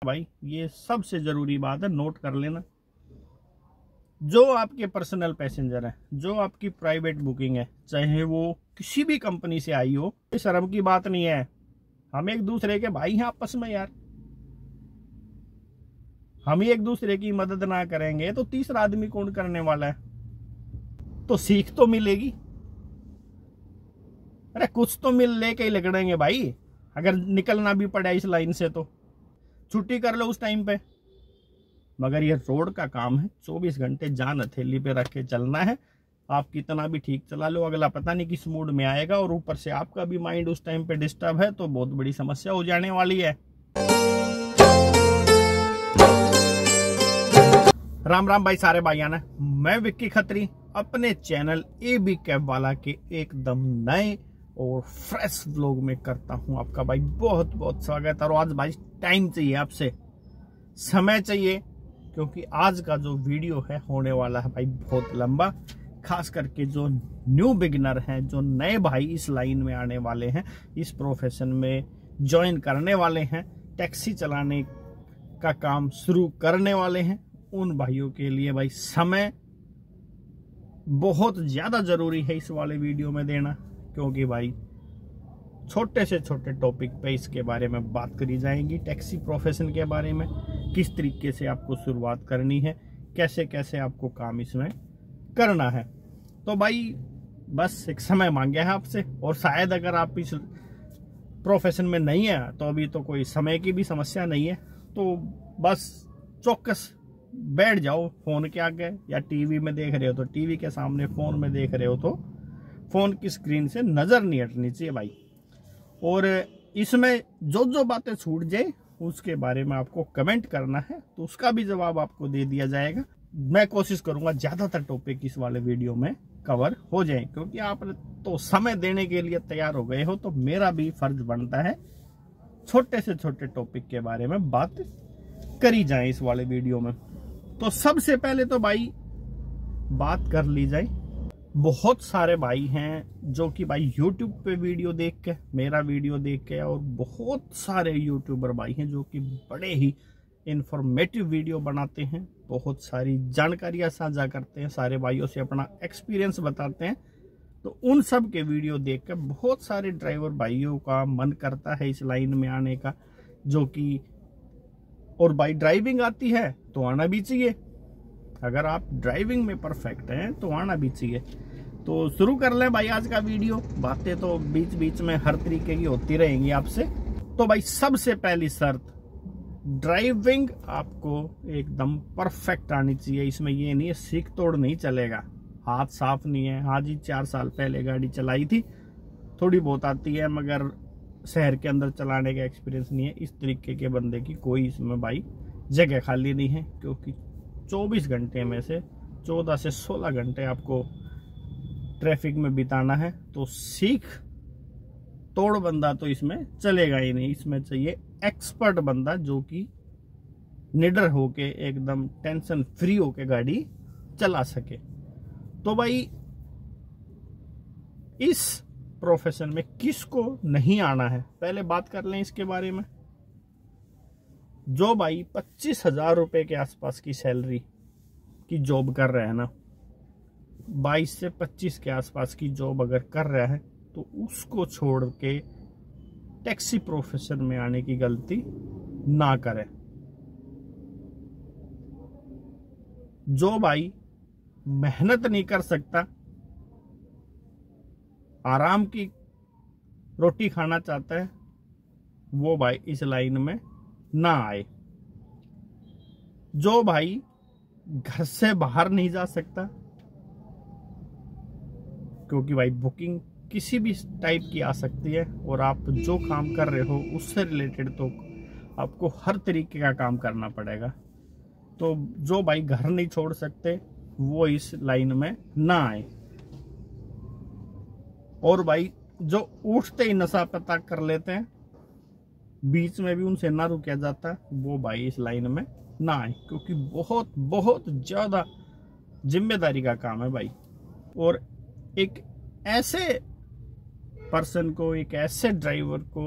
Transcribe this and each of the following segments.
भाई ये सबसे जरूरी बात है, नोट कर लेना। जो आपके पर्सनल पैसेंजर हैं, जो आपकी प्राइवेट बुकिंग है, चाहे वो किसी भी कंपनी से आई हो, शर्म की बात नहीं है। हम एक दूसरे के भाई हैं आपस में यार। हम ही एक दूसरे की मदद ना करेंगे तो तीसरा आदमी कौन करने वाला है? तो सीख तो मिलेगी। अरे कुछ तो मिल लेके ही लगड़ेंगे भाई। अगर निकलना भी पड़े इस लाइन से तो छुट्टी कर लो उस टाइम पे। मगर ये रोड का काम है, 24 घंटे जान हथेली पे रख के चलना है। आप कितना भी ठीक चला लो, अगला पता नहीं किस मूड में आएगा, और ऊपर से आपका भी माइंड उस टाइम पे डिस्टर्ब है तो बहुत बड़ी समस्या हो जाने वाली है। राम राम भाई सारे भाइयों ने, मैं विक्की खत्री अपने चैनल AB कैब वाला के एकदम नए और फ्रेश व्लॉग में करता हूं आपका भाई बहुत बहुत स्वागत। और आज भाई टाइम चाहिए, आपसे समय चाहिए, क्योंकि आज का जो वीडियो है होने वाला है भाई बहुत लंबा। खास करके जो न्यू बिगिनर हैं, जो नए भाई इस लाइन में आने वाले हैं, इस प्रोफेशन में ज्वाइन करने वाले हैं, टैक्सी चलाने का काम शुरू करने वाले हैं, उन भाइयों के लिए भाई समय बहुत ज्यादा जरूरी है इस वाले वीडियो में देना। क्योंकि भाई छोटे से छोटे टॉपिक पे इसके बारे में बात करी जाएगी, टैक्सी प्रोफेशन के बारे में, किस तरीके से आपको शुरुआत करनी है, कैसे कैसे आपको काम इसमें करना है। तो भाई बस एक समय मांगे है आपसे, और शायद अगर आप इस प्रोफेशन में नहीं है तो अभी तो कोई समय की भी समस्या नहीं है, तो बस चौकस बैठ जाओ फोन के आगे, या टीवी में देख रहे हो तो टीवी के सामने, फोन में देख रहे हो तो फोन की स्क्रीन से नजर नहीं हटनी चाहिए भाई। और इसमें जो जो बातें छूट जाए उसके बारे में आपको कमेंट करना है, तो उसका भी जवाब आपको दे दिया जाएगा। मैं कोशिश करूंगा ज्यादातर टॉपिक इस वाले वीडियो में कवर हो जाए, क्योंकि आप तो समय देने के लिए तैयार हो गए हो, तो मेरा भी फर्ज बनता है छोटे से छोटे टॉपिक के बारे में बात करी जाए इस वाले वीडियो में। तो सबसे पहले तो भाई बात कर ली जाए, बहुत सारे भाई हैं जो कि भाई YouTube पे वीडियो देख के, मेरा वीडियो देख के, और बहुत सारे यूट्यूबर भाई हैं जो कि बड़े ही इंफॉर्मेटिव वीडियो बनाते हैं, बहुत सारी जानकारियां साझा करते हैं, सारे भाइयों से अपना एक्सपीरियंस बताते हैं। तो उन सब के वीडियो देख के बहुत सारे ड्राइवर भाइयों का मन करता है इस लाइन में आने का, जो कि, और भाई ड्राइविंग आती है तो आना भी चाहिए। अगर आप ड्राइविंग में परफेक्ट हैं तो आना भी चाहिए। तो शुरू कर लें भाई आज का वीडियो। बातें तो बीच बीच में हर तरीके की होती रहेंगी आपसे। तो भाई सबसे पहली शर्त, ड्राइविंग आपको एकदम परफेक्ट आनी चाहिए। इसमें ये नहीं है सीख तोड़ नहीं चलेगा, हाथ साफ नहीं है, हाँ जी 4 साल पहले गाड़ी चलाई थी, थोड़ी बहुत आती है, मगर शहर के अंदर चलाने का एक्सपीरियंस नहीं है, इस तरीके के बंदे की कोई इसमें भाई जगह खाली नहीं है। क्योंकि 24 घंटे में से 14 से 16 घंटे आपको ट्रैफिक में बिताना है, तो सीख तोड़ बंदा तो इसमें चलेगा ही नहीं। इसमें चाहिए एक्सपर्ट बंदा जो कि निडर होके एकदम टेंशन फ्री होके गाड़ी चला सके। तो भाई इस प्रोफेशन में किसको नहीं आना है, पहले बात कर लें इसके बारे में। जो भाई 25,000 रुपए के आसपास की सैलरी की जॉब कर रहे हैं ना, 22 से 25 के आसपास की जॉब अगर कर रहा है, तो उसको छोड़ के टैक्सी प्रोफेशन में आने की गलती ना करें। जो भाई मेहनत नहीं कर सकता, आराम की रोटी खाना चाहता है, वो भाई इस लाइन में ना आए। जो भाई घर से बाहर नहीं जा सकता, क्योंकि भाई बुकिंग किसी भी टाइप की आ सकती है, और आप जो काम कर रहे हो उससे रिलेटेड तो आपको हर तरीके का काम करना पड़ेगा। तो जो भाई घर नहीं छोड़ सकते वो इस लाइन में ना आए। और भाई जो उठते ही नशा पता कर लेते हैं, बीच में भी उनसे ना रुका जाता, वो भाई इस लाइन में ना आए, क्योंकि बहुत बहुत ज्यादा जिम्मेदारी का काम है भाई। और एक ऐसे पर्सन को, एक ऐसे ड्राइवर को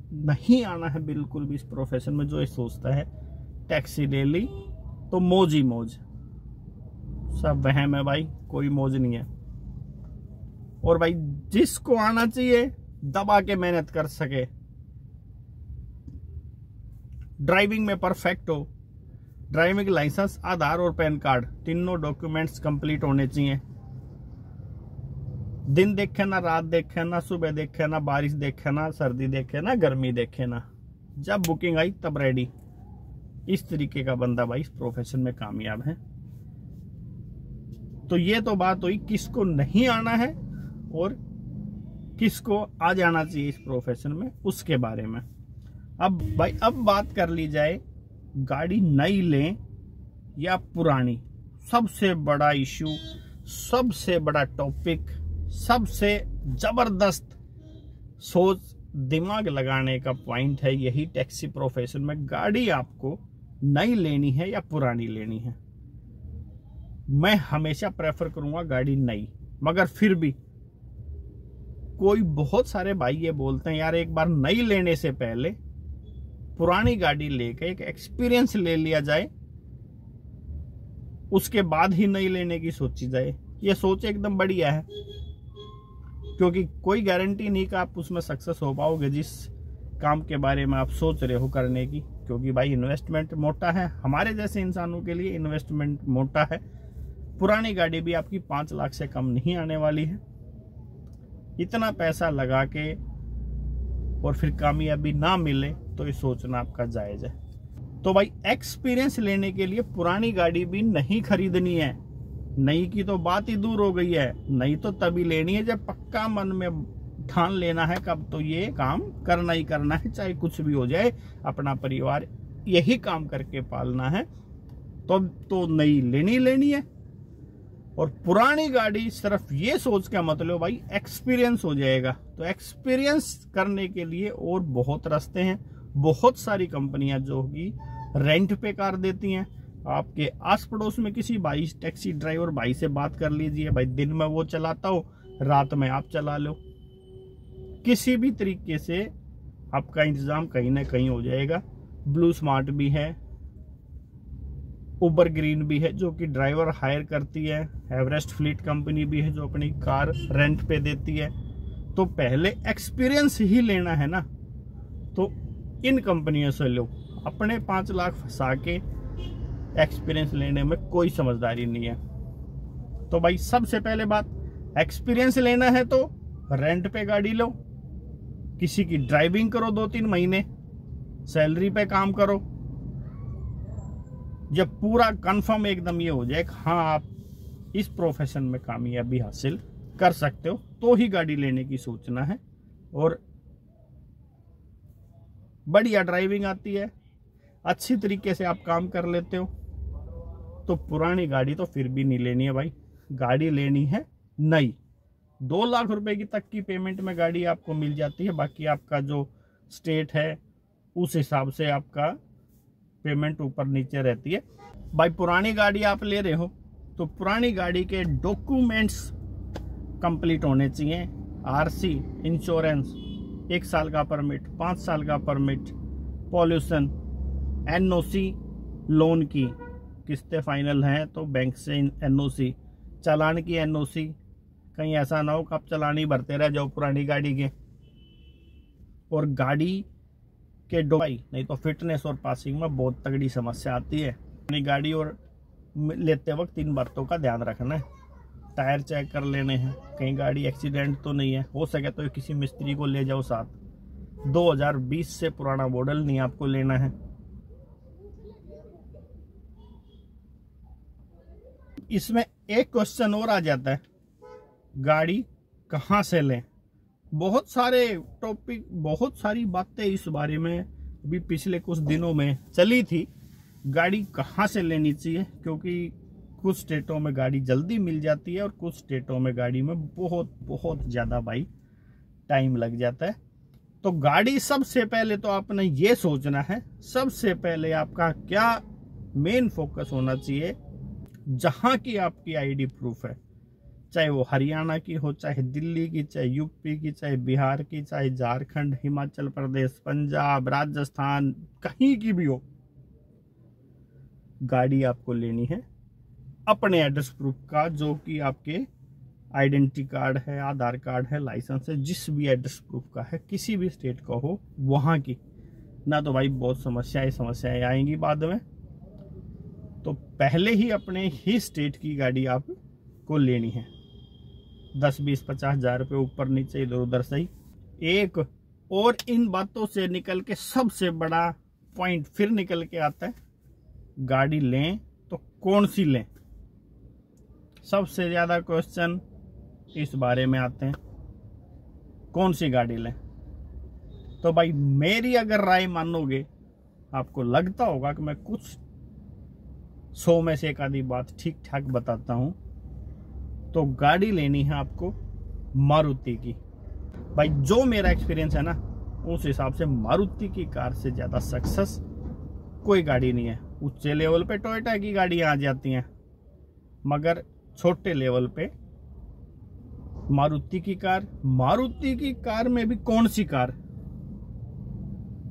नहीं आना है बिल्कुल भी इस प्रोफेशन में, जो ये सोचता है टैक्सी ले ली तो मौज ही मौज, सब वहम है भाई, कोई मौज नहीं है। और भाई जिसको आना चाहिए दबा के मेहनत कर सके, ड्राइविंग में परफेक्ट हो, ड्राइविंग लाइसेंस, आधार और पैन कार्ड तीनों डॉक्यूमेंट्स कंप्लीट होने चाहिए। दिन देखे ना, रात देखे ना, सुबह देखे ना, बारिश देखे ना, सर्दी देखे ना, गर्मी देखे ना, जब बुकिंग आई तब रेडी। इस तरीके का बंदा भाई इस प्रोफेशन में कामयाब है। तो ये तो बात हुई किसको नहीं आना है और किसको आ जाना चाहिए इस प्रोफेशन में, उसके बारे में। अब भाई अब बात कर ली जाए गाड़ी नई लें या पुरानी। सबसे बड़ा इश्यू, सबसे बड़ा टॉपिक, सबसे जबरदस्त सोच दिमाग लगाने का पॉइंट है यही टैक्सी प्रोफेशन में। गाड़ी आपको नई लेनी है या पुरानी लेनी है? मैं हमेशा प्रेफर करूंगा गाड़ी नई, मगर फिर भी कोई बहुत सारे भाई ये बोलते हैं यार एक बार नई लेने से पहले पुरानी गाड़ी लेके एक एक्सपीरियंस ले लिया जाए, उसके बाद ही नई लेने की सोची जाए। ये सोच एकदम बढ़िया है, क्योंकि कोई गारंटी नहीं कि आप उसमें सक्सेस हो पाओगे जिस काम के बारे में आप सोच रहे हो करने की, क्योंकि भाई इन्वेस्टमेंट मोटा है। हमारे जैसे इंसानों के लिए इन्वेस्टमेंट मोटा है। पुरानी गाड़ी भी आपकी 5 लाख से कम नहीं आने वाली है। इतना पैसा लगा के और फिर कामयाबी ना मिले तो ये सोचना आपका जायज है। तो भाई एक्सपीरियंस लेने के लिए पुरानी गाड़ी भी नहीं खरीदनी है। नई की तो बात ही दूर हो गई है। नई तो तभी लेनी है जब पक्का मन में ठान लेना है कब तो ये काम करना ही करना है, चाहे कुछ भी हो जाए, अपना परिवार यही काम करके पालना है, तो नई लेनी है। और पुरानी गाड़ी सिर्फ ये सोच के मत लो भाई एक्सपीरियंस हो जाएगा। तो एक्सपीरियंस करने के लिए और बहुत रास्ते हैं। बहुत सारी कंपनियां जो कि रेंट पे कार देती हैं। आपके आस पड़ोस में किसी भाई टैक्सी ड्राइवर भाई से बात कर लीजिए, भाई दिन में वो चलाता हो, रात में आप चला लो, किसी भी तरीके से आपका इंतजाम कहीं ना कहीं हो जाएगा। ब्लू स्मार्ट भी है, उबर ग्रीन भी है जो कि ड्राइवर हायर करती है, एवरेस्ट फ्लीट कंपनी भी है जो अपनी कार रेंट पे देती है। तो पहले एक्सपीरियंस ही लेना है ना, तो इन कंपनियों से लो। अपने 5 लाख फंसा के एक्सपीरियंस लेने में कोई समझदारी नहीं है। तो भाई सबसे पहले बात, एक्सपीरियंस लेना है तो रेंट पे गाड़ी लो, किसी की ड्राइविंग करो 2-3 महीने, सैलरी पे काम करो। जब पूरा कंफर्म एकदम ये हो जाए कि हाँ आप इस प्रोफेशन में कामयाबी हासिल कर सकते हो, तो ही गाड़ी लेने की सोचना है। और बढ़िया ड्राइविंग आती है, अच्छी तरीके से आप काम कर लेते हो, तो पुरानी गाड़ी तो फिर भी नहीं लेनी है भाई। गाड़ी लेनी है नई। 2 लाख रुपए की तक की पेमेंट में गाड़ी आपको मिल जाती है। बाकी आपका जो स्टेट है उस हिसाब से आपका पेमेंट ऊपर नीचे रहती है। भाई पुरानी गाड़ी आप ले रहे हो तो पुरानी गाड़ी के डॉक्यूमेंट्स कंप्लीट होने चाहिए। आरसी, इंश्योरेंस, 1 साल का परमिट, 5 साल का परमिट, पॉल्यूशन, एनओसी, लोन की किस्तें फाइनल हैं तो बैंक से एनओसी, चालान की एनओसी, कहीं ऐसा ना हो कि आप चालान ही भरते रह जाओ पुरानी गाड़ी के। और गाड़ी के डोई नहीं तो फिटनेस और पासिंग में बहुत तगड़ी समस्या आती है। अपनी गाड़ी और लेते वक्त 3 बातों का ध्यान रखना है। टायर चेक कर लेने हैं, कहीं गाड़ी एक्सीडेंट तो नहीं है। हो सके तो किसी मिस्त्री को ले जाओ साथ। 2020 से पुराना मॉडल नहीं आपको लेना है। इसमें एक क्वेश्चन और आ जाता है, गाड़ी कहाँ से लें? बहुत सारे टॉपिक, बहुत सारी बातें इस बारे में अभी पिछले कुछ दिनों में चली थी। गाड़ी कहाँ से लेनी चाहिए, क्योंकि कुछ स्टेटों में गाड़ी जल्दी मिल जाती है और कुछ स्टेटों में गाड़ी में बहुत ज़्यादा भाई टाइम लग जाता है। तो गाड़ी सबसे पहले तो आपने ये सोचना है, सबसे पहले आपका क्या मेन फोकस होना चाहिए, जहाँ की आपकी आईडी प्रूफ है। चाहे वो हरियाणा की हो, चाहे दिल्ली की, चाहे यूपी की, चाहे बिहार की, चाहे झारखंड, हिमाचल प्रदेश, पंजाब, राजस्थान, कहीं की भी हो, गाड़ी आपको लेनी है अपने एड्रेस प्रूफ का, जो कि आपके आइडेंटिटी कार्ड है, आधार कार्ड है, लाइसेंस है, जिस भी एड्रेस प्रूफ का है, किसी भी स्टेट का हो, वहां की। ना तो भाई बहुत समस्याएं आएंगी बाद में, तो पहले ही अपने ही स्टेट की गाड़ी आपको लेनी है। 10, 20, 50 हजार रुपये ऊपर नीचे इधर उधर सही। एक और इन बातों से निकल के सबसे बड़ा पॉइंट फिर निकल के आता है, गाड़ी लें तो कौन सी लें। सबसे ज्यादा क्वेश्चन इस बारे में आते हैं, कौन सी गाड़ी लें। तो भाई मेरी अगर राय मानोगे, आपको लगता होगा कि मैं कुछ 100 में से एक आधी बात ठीक ठाक बताता हूं, तो गाड़ी लेनी है आपको मारुति की। भाई जो मेरा एक्सपीरियंस है ना, उस हिसाब से मारुति की कार से ज्यादा सक्सेस कोई गाड़ी नहीं है। ऊंचे लेवल पे टोयोटा की गाड़ियां आ जाती हैं, मगर छोटे लेवल पे मारुति की कार में भी कौन सी कार।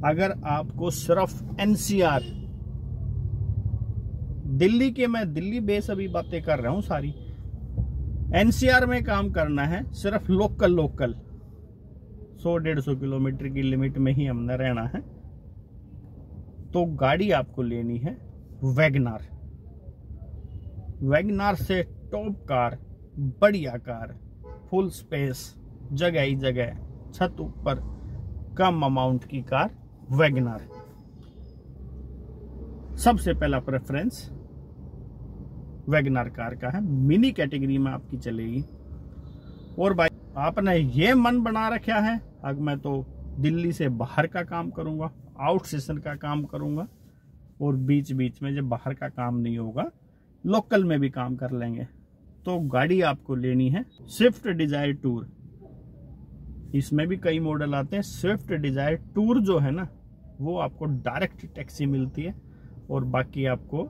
अगर आपको सिर्फ एनसीआर, दिल्ली के, मैं दिल्ली बेस अभी बातें कर रहा हूं सारी, एनसीआर में काम करना है, सिर्फ लोकल 100-150 किलोमीटर की लिमिट में ही हमने रहना है, तो गाड़ी आपको लेनी है वैगनार से टॉप कार, बढ़िया कार, फुल स्पेस, जगह ही जगह, छत ऊपर, कम अमाउंट की कार वैगनार। सबसे पहला प्रेफरेंस वैगनार कार का है, मिनी कैटेगरी में आपकी चलेगी। और भाई आपने ये मन बना रखा है, अब मैं तो दिल्ली से बाहर का काम करूंगा, आउट स्टेशन का काम करूंगा, और बीच बीच में जब बाहर का काम नहीं होगा लोकल में भी काम कर लेंगे, तो गाड़ी आपको लेनी है स्विफ्ट डिजायर टूर। इसमें भी कई मॉडल आते हैं। स्विफ्ट डिजायर टूर जो है ना, वो आपको डायरेक्ट टैक्सी मिलती है, और बाकी आपको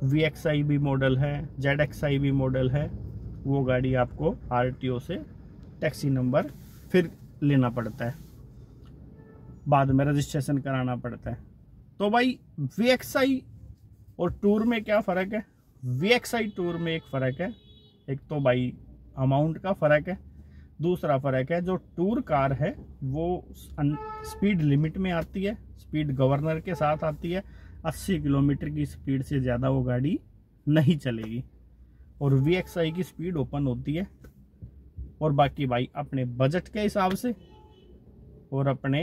VXI भी मॉडल है, ZXI भी मॉडल है, वो गाड़ी आपको RTO से टैक्सी नंबर फिर लेना पड़ता है, बाद में रजिस्ट्रेशन कराना पड़ता है। तो भाई VXI और टूर में क्या फ़र्क है? VXI टूर में एक फ़र्क है, एक तो भाई अमाउंट का फ़र्क है, दूसरा फ़र्क है जो टूर कार है वो स्पीड लिमिट में आती है, स्पीड गवर्नर के साथ आती है, 80 किलोमीटर की स्पीड से ज़्यादा वो गाड़ी नहीं चलेगी, और VXI की स्पीड ओपन होती है। और बाकी भाई अपने बजट के हिसाब से और अपने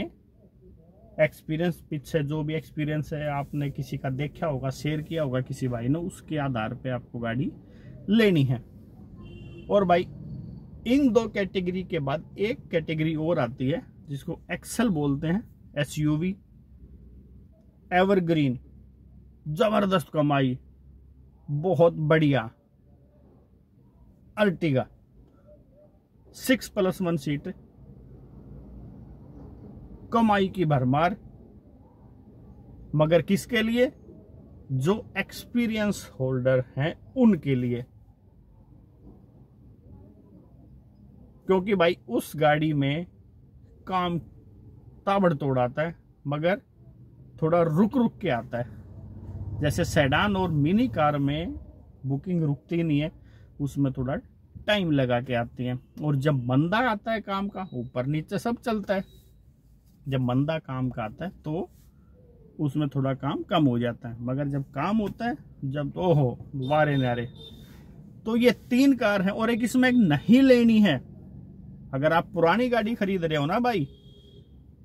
एक्सपीरियंस, पीछे जो भी एक्सपीरियंस है आपने किसी का देखा होगा, शेयर किया होगा किसी भाई ने, उसके आधार पे आपको गाड़ी लेनी है। और भाई इन दो कैटेगरी के बाद एक कैटेगरी और आती है जिसको एक्सेल बोलते हैं, SUV, एवरग्रीन, जबरदस्त कमाई, बहुत बढ़िया अर्टिगा, 6+1 सीट, कमाई की भरमार, मगर किसके लिए? जो एक्सपीरियंस होल्डर हैं उनके लिए। क्योंकि भाई उस गाड़ी में काम ताबड़तोड़ आता है, मगर थोड़ा रुक रुक के आता है। जैसे सेडान और मिनी कार में बुकिंग रुकती नहीं है, उसमें थोड़ा टाइम लगा के आती है। और जब मंदा आता है काम का, ऊपर नीचे सब चलता है, जब मंदा काम का आता है तो उसमें थोड़ा काम कम हो जाता है, मगर जब काम होता है, जब तो ओहो वारे नारे। तो ये 3 कार हैं, और एक इसमें एक नहीं लेनी है। अगर आप पुरानी गाड़ी खरीद रहे हो ना भाई,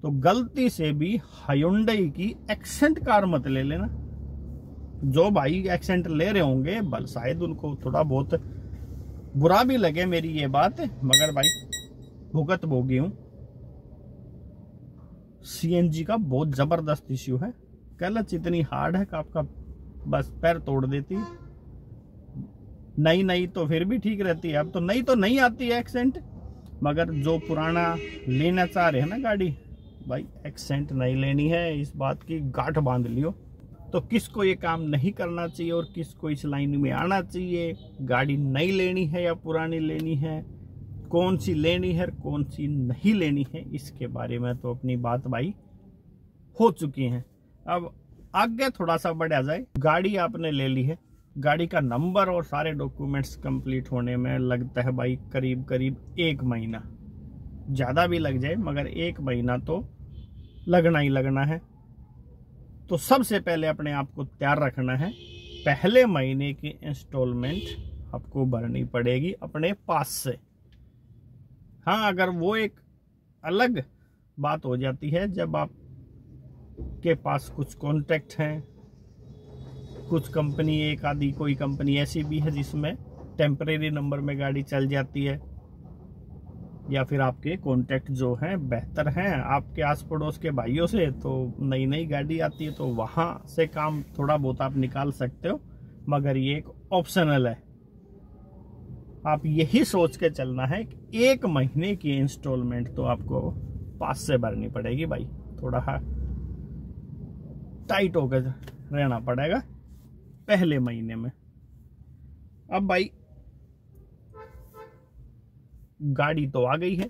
तो गलती से भी हायुंडई की एक्सेंट कार मत ले लेना। जो भाई एक्सेंट ले रहे होंगे, बल शायद उनको थोड़ा बहुत बुरा भी लगे मेरी ये बात, मगर भाई भुगत भोगी हूं। CNG का बहुत जबरदस्त इश्यू है, क्लच इतनी हार्ड है कि आपका बस पैर तोड़ देती है। नई तो फिर भी ठीक रहती है, अब तो नहीं आती है एक्सेंट, मगर जो पुराना लेना चाह रहे हैं ना गाड़ी, भाई एक्सेंट नहीं लेनी है, इस बात की गांठ बांध लियो। तो किसको ये काम नहीं करना चाहिए और किसको इस लाइन में आना चाहिए, गाड़ी नई लेनी है या पुरानी लेनी है, कौन सी लेनी है कौन सी नहीं लेनी है, इसके बारे में तो अपनी बात भाई हो चुकी है। अब आगे थोड़ा सा बढ़ा जाए। गाड़ी आपने ले ली है, गाड़ी का नंबर और सारे डॉक्यूमेंट्स कंप्लीट होने में लगता है भाई करीब करीब 1 महीना, ज़्यादा भी लग जाए मगर 1 महीना तो लगना ही लगना है। तो सबसे पहले अपने आप को तैयार रखना है, पहले महीने की इंस्टॉलमेंट आपको भरनी पड़ेगी अपने पास से। हाँ, अगर वो एक अलग बात हो जाती है जब आप के पास कुछ कॉन्टैक्ट हैं, कुछ कंपनी, एक आधी कोई कंपनी ऐसी भी है जिसमें टेम्परेरी नंबर में गाड़ी चल जाती है, या फिर आपके कॉन्टैक्ट जो हैं बेहतर हैं आपके आस पड़ोस के भाइयों से, तो नई नई गाड़ी आती है तो वहाँ से काम थोड़ा बहुत आप निकाल सकते हो, मगर ये एक ऑप्शनल है। आप यही सोच के चलना है कि 1 महीने की इंस्टॉलमेंट तो आपको पास से भरनी पड़ेगी भाई, थोड़ा टाइट होकर रहना पड़ेगा पहले महीने में। अब भाई गाड़ी तो आ गई है,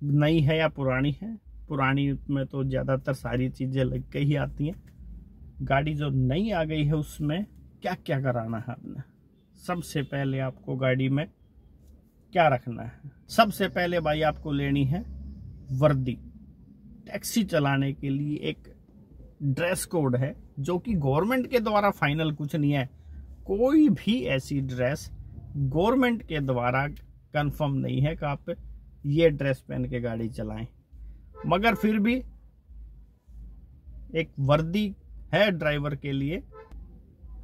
नई है या पुरानी है, पुरानी में तो ज़्यादातर सारी चीज़ें लग के ही आती हैं। गाड़ी जो नई आ गई है उसमें क्या क्या कराना है आपने। सबसे पहले आपको गाड़ी में क्या रखना है, सबसे पहले भाई आपको लेनी है वर्दी। टैक्सी चलाने के लिए एक ड्रेस कोड है जो कि गवर्नमेंट के द्वारा फाइनल कुछ नहीं है, कोई भी ऐसी ड्रेस गवर्नमेंट के द्वारा कंफर्म नहीं है कि आप ये ड्रेस पहन के गाड़ी चलाएं, मगर फिर भी एक वर्दी है ड्राइवर के लिए।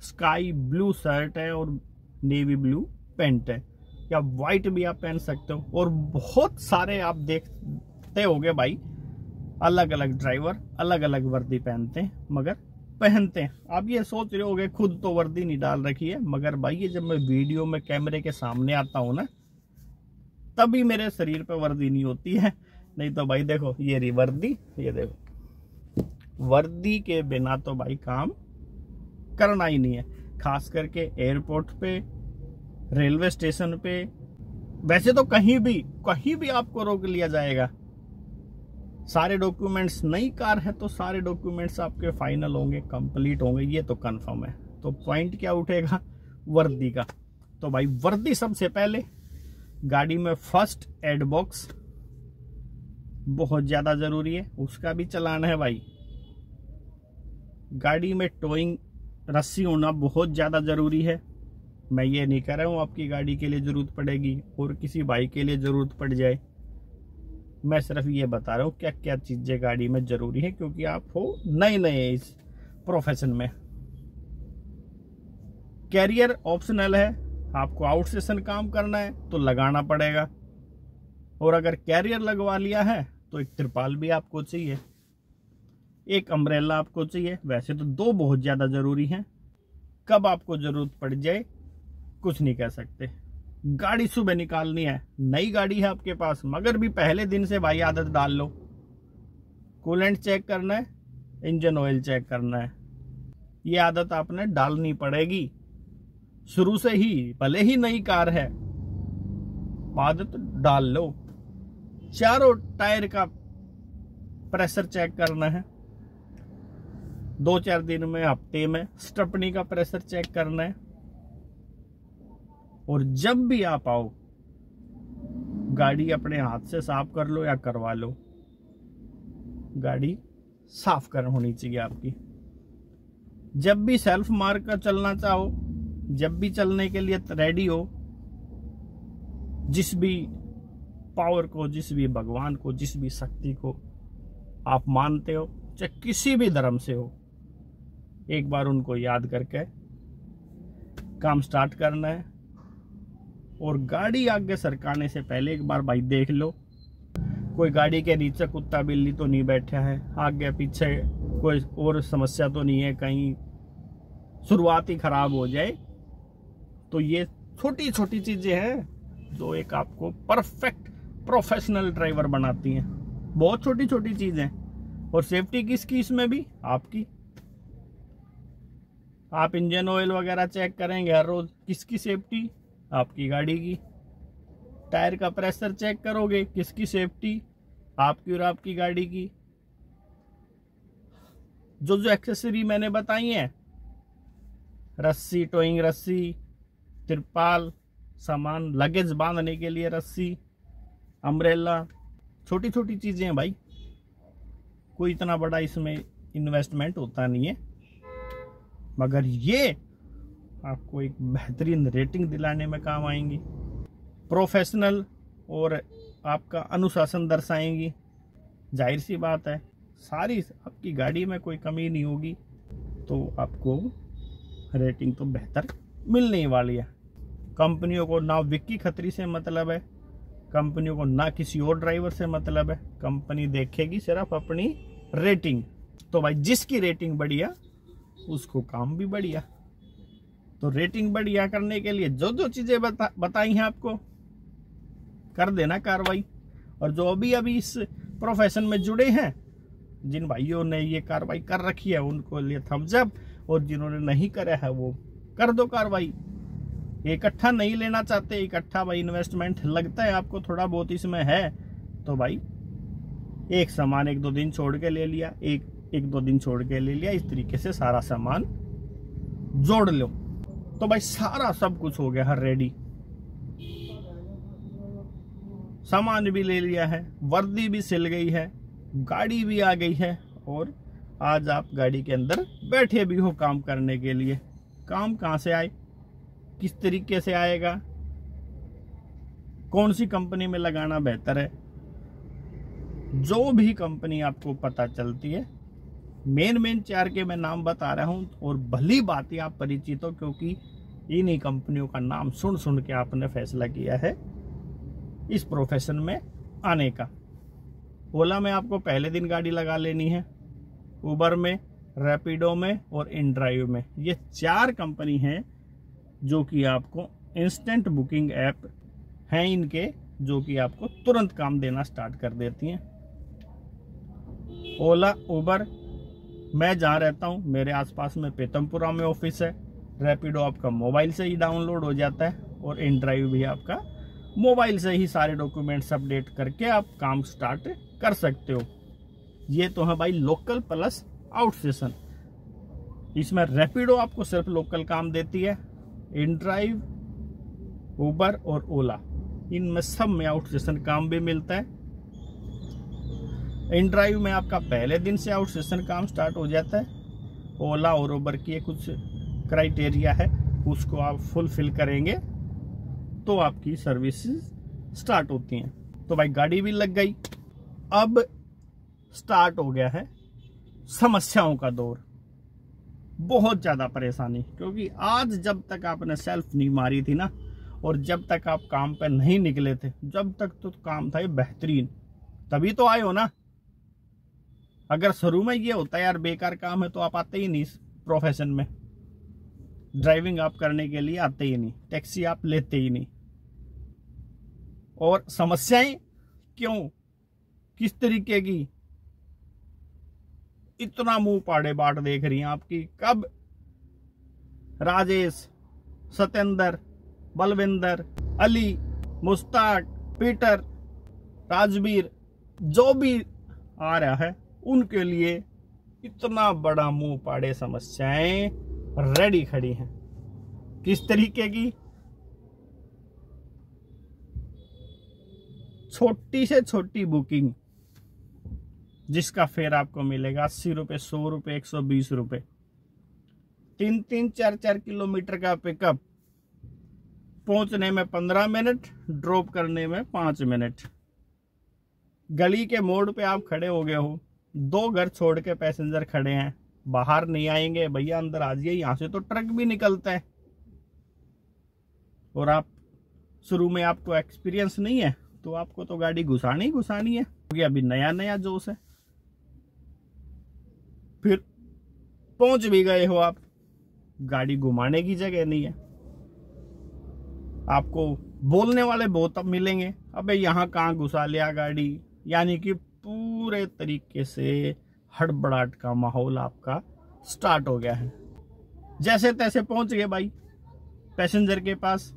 स्काई ब्लू शर्ट है और नेवी ब्लू पैंट है, या वाइट भी आप पहन सकते हो। और बहुत सारे आप देखते होंगे भाई, अलग अलग ड्राइवर अलग अलग वर्दी पहनते हैं, मगर पहनते हैं। आप ये सोच रहे होगे खुद तो वर्दी नहीं डाल रखी है, मगर भाई ये जब मैं वीडियो में कैमरे के सामने आता हूँ ना, तभी मेरे शरीर पे वर्दी नहीं होती है। नहीं तो भाई देखो ये रही वर्दी, ये देखो, वर्दी के बिना तो भाई काम करना ही नहीं है, खास करके एयरपोर्ट पे, रेलवे स्टेशन पे, वैसे तो कहीं भी आपको रोक लिया जाएगा। सारे डॉक्यूमेंट्स, नई कार है तो सारे डॉक्यूमेंट्स आपके फाइनल होंगे, कंप्लीट होंगे, ये तो कंफर्म है। तो पॉइंट क्या उठेगा, वर्दी का। तो भाई वर्दी सबसे पहले। गाड़ी में फर्स्ट एड बॉक्स बहुत ज्यादा जरूरी है, उसका भी चलाना है भाई। गाड़ी में टोइंग रस्सी होना बहुत ज्यादा जरूरी है। मैं ये नहीं कह रहा हूँ आपकी गाड़ी के लिए जरूरत पड़ेगी और किसी भाई के लिए जरूरत पड़ जाए, मैं सिर्फ ये बता रहा हूँ क्या क्या चीजें गाड़ी में जरूरी है, क्योंकि आप हो नए इस प्रोफेशन में। कैरियर ऑप्शनल है, आपको आउट सेशन काम करना है तो लगाना पड़ेगा, और अगर कैरियर लगवा लिया है तो एक तिरपाल भी आपको चाहिए, एक अम्ब्रेला आपको चाहिए। वैसे तो 2 बहुत ज्यादा जरूरी हैं, कब आपको जरूरत पड़ जाए कुछ नहीं कह सकते। गाड़ी सुबह निकालनी है, नई गाड़ी है आपके पास, मगर भी पहले दिन से भाई आदत डाल लो, कूलेंट चेक करना है, इंजन ऑयल चेक करना है, ये आदत आपने डालनी पड़ेगी शुरू से ही, भले ही नई कार है, आदत डाल लो। चारों टायर का प्रेशर चेक करना है, 2-4 दिन में, हफ्ते में स्टेपनी का प्रेशर चेक करना है। और जब भी आप आओ गाड़ी अपने हाथ से साफ कर लो या करवा लो, गाड़ी साफ कर होनी चाहिए आपकी। जब भी सेल्फ मार्क का चलना चाहो, जब भी चलने के लिए रेडी हो, जिस भी पावर को, जिस भी भगवान को, जिस भी शक्ति को आप मानते हो, चाहे किसी भी धर्म से हो, एक बार उनको याद करके काम स्टार्ट करना है। और गाड़ी आगे सरकाने से पहले एक बार भाई देख लो कोई गाड़ी के नीचे कुत्ता बिल्ली तो नहीं बैठा है, आगे पीछे कोई और समस्या तो नहीं है, कहीं शुरुआत ही खराब हो जाए। तो ये छोटी छोटी चीजें हैं जो एक आपको परफेक्ट प्रोफेशनल ड्राइवर बनाती हैं, बहुत छोटी छोटी चीजें। और सेफ्टी किसकी इसमें भी? आपकी। आप इंजन ऑयल वगैरह चेक करेंगे हर रोज, किसकी सेफ्टी? आपकी गाड़ी की। टायर का प्रेशर चेक करोगे, किसकी सेफ्टी? आपकी और आपकी गाड़ी की। जो जो एक्सेसरी मैंने बताई है, रस्सी, टोइंग रस्सी, तिरपाल, सामान, लगेज बांधने के लिए रस्सी, अम्ब्रेला, छोटी छोटी चीजें हैं भाई, कोई इतना बड़ा इसमें इन्वेस्टमेंट होता नहीं है, मगर ये आपको एक बेहतरीन रेटिंग दिलाने में काम आएंगी, प्रोफेशनल और आपका अनुशासन दर्शाएंगी। जाहिर सी बात है, सारी आपकी गाड़ी में कोई कमी नहीं होगी तो आपको रेटिंग तो बेहतर मिलने ही वाली है। कंपनियों को ना विक्की खत्री से मतलब है, कंपनियों को ना किसी और ड्राइवर से मतलब है, कंपनी देखेगी सिर्फ अपनी रेटिंग। तो भाई जिसकी रेटिंग बढ़िया उसको काम भी बढ़िया। तो रेटिंग बढ़िया करने के लिए जो जो चीजें बताई हैं आपको, कर देना कार्रवाई। और जो अभी इस प्रोफेशन में जुड़े हैं, जिन भाइयों ने ये कार्रवाई कर रखी है उनको लिए थम्स अप, और जिन्होंने नहीं करा है वो कर दो कार्रवाई। इकट्ठा नहीं लेना चाहते, इकट्ठा भाई इन्वेस्टमेंट लगता है आपको थोड़ा बहुत इसमें है, तो भाई एक सामान 1-2 दिन छोड़ के ले लिया, एक 2 दिन छोड़ के ले लिया, इस तरीके से सारा सामान जोड़ लो तो भाई सारा सब कुछ हो गया है रेडी। सामान भी ले लिया है, वर्दी भी सिल गई है, गाड़ी भी आ गई है, और आज आप गाड़ी के अंदर बैठे भी हो काम करने के लिए। काम कहां से आए, किस तरीके से आएगा, कौन सी कंपनी में लगाना बेहतर है, जो भी कंपनी आपको पता चलती है, मेन 4 के मैं नाम बता रहा हूं, और भली बात ही आप परिचित हो, क्योंकि इन्हीं कंपनियों का नाम सुन के आपने फैसला किया है इस प्रोफेशन में आने का। ओला में आपको पहले दिन गाड़ी लगा लेनी है, उबर में, रैपिडो में और इनड्राइव में। ये 4 कंपनी हैं जो कि आपको इंस्टेंट बुकिंग ऐप हैं इनके, जो कि आपको तुरंत काम देना स्टार्ट कर देती हैं। ओला, उबर, मैं जहाँ रहता हूँ मेरे आसपास में पीतमपुरा में ऑफिस है। रैपिडो आपका मोबाइल से ही डाउनलोड हो जाता है, और इनड्राइव भी आपका मोबाइल से ही सारे डॉक्यूमेंट्स अपडेट करके आप काम स्टार्ट कर सकते हो। ये तो है भाई लोकल प्लस आउट सेशन। इसमें रैपिडो आपको सिर्फ लोकल काम देती है, इनड्राइव, उबर और ओला इनमें सब में आउट सेशन काम भी मिलता है। इनड्राइव में आपका पहले दिन से आउट सेशन काम स्टार्ट हो जाता है। ओला और उबर की कुछ क्राइटेरिया है, उसको आप फुलफिल करेंगे तो आपकी सर्विसेज स्टार्ट होती हैं। तो भाई गाड़ी भी लग गई, अब स्टार्ट हो गया है समस्याओं का दौर। बहुत ज्यादा परेशानी, क्योंकि आज जब तक आपने सेल्फ नहीं मारी थी ना, और जब तक आप काम पे नहीं निकले थे, जब तक तो काम था ये बेहतरीन, तभी तो आए हो ना। अगर शुरू में ये होता यार बेकार काम है तो आप आते ही नहीं इस प्रोफेशन में, ड्राइविंग आप करने के लिए आते ही नहीं, टैक्सी आप लेते ही नहीं। और समस्याएं क्यों, किस तरीके की, इतना मुंह पाड़े बाट देख रही हैं आपकी। कब राजेश, सत्येंद्र, बलविंदर, अली, मुश्ताक, पीटर, राजवीर, जो भी आ रहा है उनके लिए इतना बड़ा मुंह पाड़े समस्याएं रेडी खड़ी हैं। किस तरीके की, छोटी से छोटी बुकिंग जिसका फेयर आपको मिलेगा 80 रुपये, 100 रुपये, 120 रुपये, 3-3, 4-4 किलोमीटर का पिकअप, पहुंचने में 15 मिनट, ड्रॉप करने में 5 मिनट। गली के मोड़ पे आप खड़े हो गए हो, 2 घर छोड़ के पैसेंजर खड़े हैं, बाहर नहीं आएंगे, भैया अंदर आ जाइए, यहां से तो ट्रक भी निकलता है, और आप शुरू में आपको एक्सपीरियंस नहीं है तो आपको तो गाड़ी घुसानी ही घुसानी है, क्योंकि अभी नया नया जोश है। फिर पहुंच भी गए हो आप, गाड़ी घुमाने की जगह नहीं है, आपको बोलने वाले बहुत अब मिलेंगे, अबे यहाँ कहाँ घुसा लिया गाड़ी, यानी कि पूरे तरीके से हड़बड़ाहट का माहौल आपका स्टार्ट हो गया है। जैसे तैसे पहुंच गए भाई पैसेंजर के पास।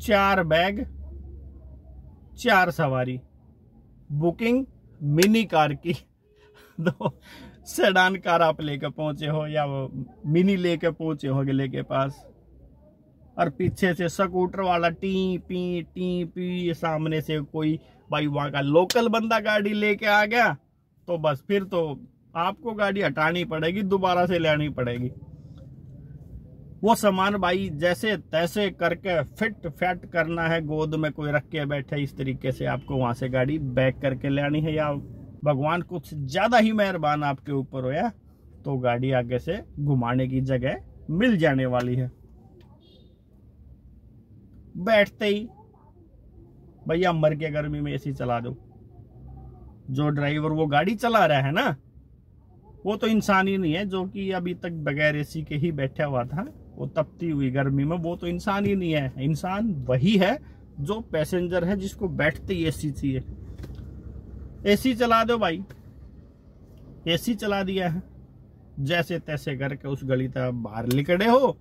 4 बैग 4 सवारी, बुकिंग मिनी कार की। तो सेडान कार आप लेके पहुंचे हो या वो मिनी लेके पहुंचे हो गले के पास, और पीछे से स्कूटर वाला टी पी, सामने से कोई भाई वहां का लोकल बंदा गाड़ी लेके आ गया, तो बस फिर तो आपको गाड़ी हटानी पड़ेगी, दोबारा से लेनी पड़ेगी। वो सामान भाई जैसे तैसे करके फिट फैट करना है, गोद में कोई रख के बैठे, इस तरीके से आपको वहां से गाड़ी बैक करके लेनी है। या भगवान कुछ ज्यादा ही मेहरबान आपके ऊपर होया तो गाड़ी आगे से घुमाने की जगह मिल जाने वाली है। बैठते ही भैया मर के गर्मी में एसी चला दो। जो ड्राइवर वो गाड़ी चला रहा है ना, वो तो इंसान ही नहीं है जो कि अभी तक बगैर एसी के ही बैठा हुआ था, वो तपती हुई गर्मी में, वो तो इंसान ही नहीं है। इंसान वही है जो पैसेंजर है जिसको बैठते ही एसी चाहिए। एसी चला दो भाई, एसी चला दिया है। जैसे तैसे करके उस गली तक बाहर निकले हो,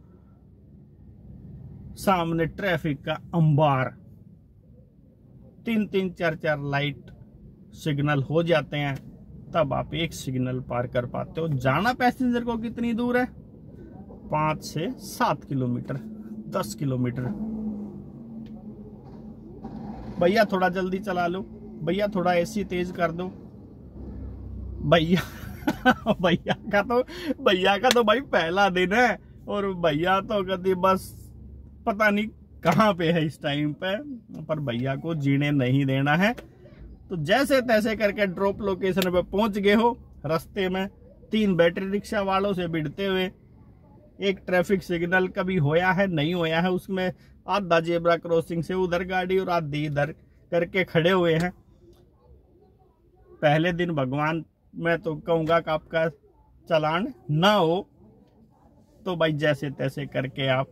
सामने ट्रैफिक का अंबार, 3-3 4-4 लाइट सिग्नल हो जाते हैं, तब आप एक सिग्नल पार कर पाते हो। जाना पैसेंजर को कितनी दूर है? 5 से 7 किलोमीटर, 10 किलोमीटर। भैया थोड़ा जल्दी चला लो, भैया थोड़ा एसी तेज कर दो भैया। भैया का तो भाई पहला दिन है, और भैया तो कभी बस पता नहीं कहाँ पे है इस टाइम पे, पर भैया को जीने नहीं देना है। तो जैसे तैसे करके ड्रॉप लोकेशन पे पहुंच गए हो। रास्ते में 3 बैटरी रिक्शा वालों से भिड़ते हुए, एक ट्रैफिक सिग्नल कभी होया है नहीं होया है, उसमें आधा जेब्रा क्रॉसिंग से उधर गाड़ी और आधी इधर करके खड़े हुए हैं। पहले दिन भगवान मैं तो कहूंगा कि आपका चालान ना हो, तो भाई जैसे तैसे करके आप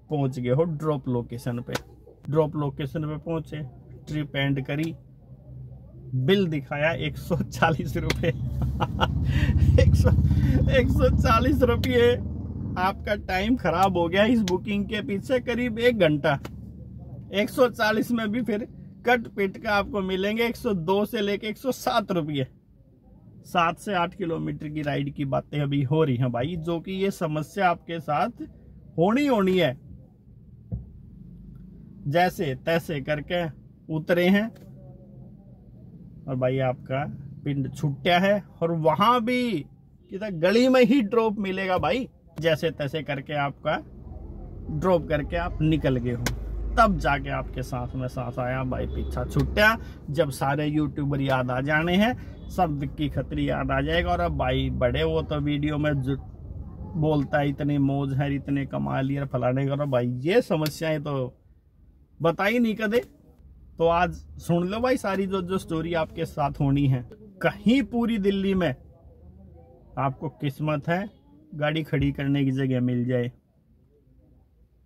पहुंच गए हो ड्रॉप लोकेशन पे। ड्रॉप लोकेशन पे पहुंचे, ट्रिप एंड करी, बिल दिखाया 140 रुपये। 140 रुपये। आपका टाइम खराब हो गया इस बुकिंग के पीछे करीब 1 घंटा। 140 में भी फिर कट पिट का आपको मिलेंगे 102 से लेके 107 रुपये। 7 से 8 किलोमीटर की राइड की बातें अभी हो रही हैं भाई, जो कि ये समस्या आपके साथ होनी है। जैसे तैसे करके उतरे हैं और भाई आपका पिंड छुट्टा है, और वहां भी किधर गली में ही ड्रॉप मिलेगा भाई। जैसे तैसे करके आपका ड्रॉप करके आप निकल गए हो, तब जाके आपके सांस में सांस आया भाई, पीछा छुट्टा। जब सारे यूट्यूबर याद आ जाने हैं, सब विक्की खत्री याद आ जाएगा। और अब भाई बड़े वो तो वीडियो में बोलता है इतने मौज है, इतने कमा लिया फलाने का, भाई ये समस्याएं तो बता ही नहीं कदे। तो आज सुन लो भाई सारी जो स्टोरी आपके साथ होनी है। कहीं पूरी दिल्ली में आपको किस्मत है गाड़ी खड़ी करने की जगह मिल जाए,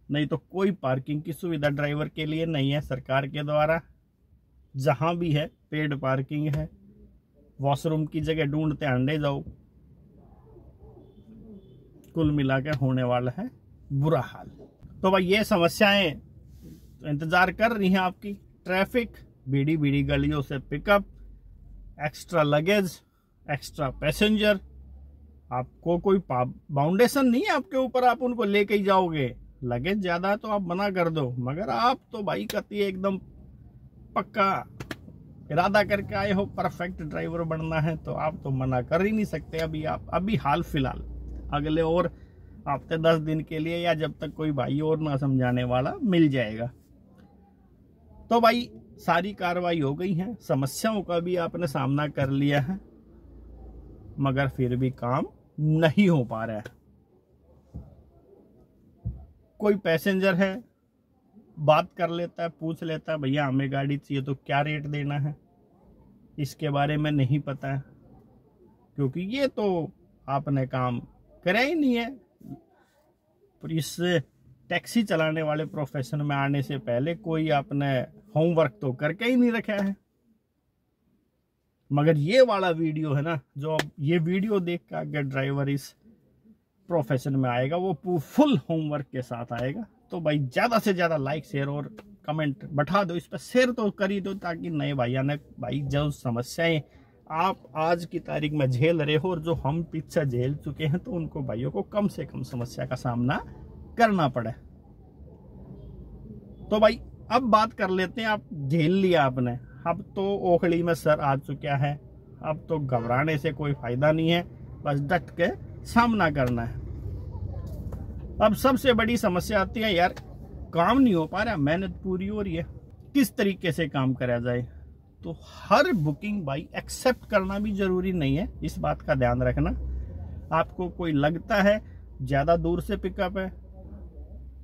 नहीं तो कोई पार्किंग की सुविधा ड्राइवर के लिए नहीं है सरकार के द्वारा। जहां भी है पेड पार्किंग है, वॉशरूम की जगह ढूंढते अंडे जाओ। कुल मिला के होने वाला है बुरा हाल। तो भाई ये समस्याएं इंतजार कर रही हैं आपकी। ट्रैफिक, बीड़ी बीड़ी गलियों से pickup, extra luggage, extra passenger. आपको कोई बाउंडेशन नहीं है आपके ऊपर, आप उनको लेके ही जाओगे। लगेज ज्यादा है तो आप मना कर दो, मगर आप तो भाई कती एकदम पक्का इरादा करके आए हो परफेक्ट ड्राइवर बनना है, तो आप तो मना कर ही नहीं सकते। अभी हाल फिलहाल अगले और हफ्ते 10 दिन के लिए, या जब तक कोई भाई और ना समझाने वाला मिल जाएगा। तो भाई सारी कार्रवाई हो गई है, समस्याओं का भी आपने सामना कर लिया है, मगर फिर भी काम नहीं हो पा रहा है। कोई पैसेंजर है, बात कर लेता है, पूछ लेता है भैया हमें गाड़ी चाहिए तो क्या रेट देना है, इसके बारे में नहीं पता है, क्योंकि ये तो आपने काम करा ही नहीं है। पर इस टैक्सी चलाने वाले प्रोफेशन में आने से पहले कोई आपने होमवर्क तो करके ही नहीं रखा है। मगर ये वाला वीडियो है ना, जो ये वीडियो देख के अगर ड्राइवर इस प्रोफेशन में आएगा वो फुल होमवर्क के साथ आएगा। तो भाई ज़्यादा से ज़्यादा लाइक शेयर और कमेंट बैठा दो, इस पर शेयर तो कर ही दो, ताकि नए भाई भाई जो समस्याएं आप आज की तारीख में झेल रहे हो और जो हम पीछे झेल चुके हैं, तो उनको भाइयों को कम से कम समस्या का सामना करना पड़े। तो भाई अब बात कर लेते हैं, आप झेल लिया आपने, अब तो ओखली में सर आ चुका है, अब तो घबराने से कोई फायदा नहीं है, बस डट के सामना करना है। अब सबसे बड़ी समस्या आती है, यार काम नहीं हो पा रहा, मेहनत पूरी हो रही है, किस तरीके से काम करा जाए। तो हर बुकिंग भाई एक्सेप्ट करना भी जरूरी नहीं है, इस बात का ध्यान रखना। आपको कोई लगता है ज़्यादा दूर से पिकअप है,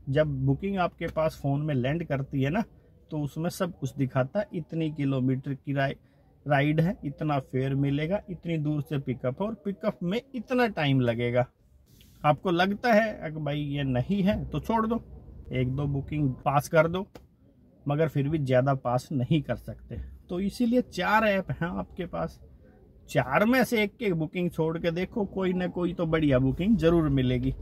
जब बुकिंग आपके पास फ़ोन में लैंड करती है ना, तो उसमें सब कुछ दिखाता है, इतनी किलोमीटर की राइड है, इतना फेयर मिलेगा, इतनी दूर से पिकअप है और पिकअप में इतना टाइम लगेगा। आपको लगता है अगर भाई ये नहीं है तो छोड़ दो, एक दो बुकिंग पास कर दो, मगर फिर भी ज़्यादा पास नहीं कर सकते। तो इसीलिए 4 ऐप हैं आपके पास, 4 में से एक बुकिंग छोड़ के देखो, कोई ना कोई तो बढ़िया बुकिंग जरूर मिलेगी।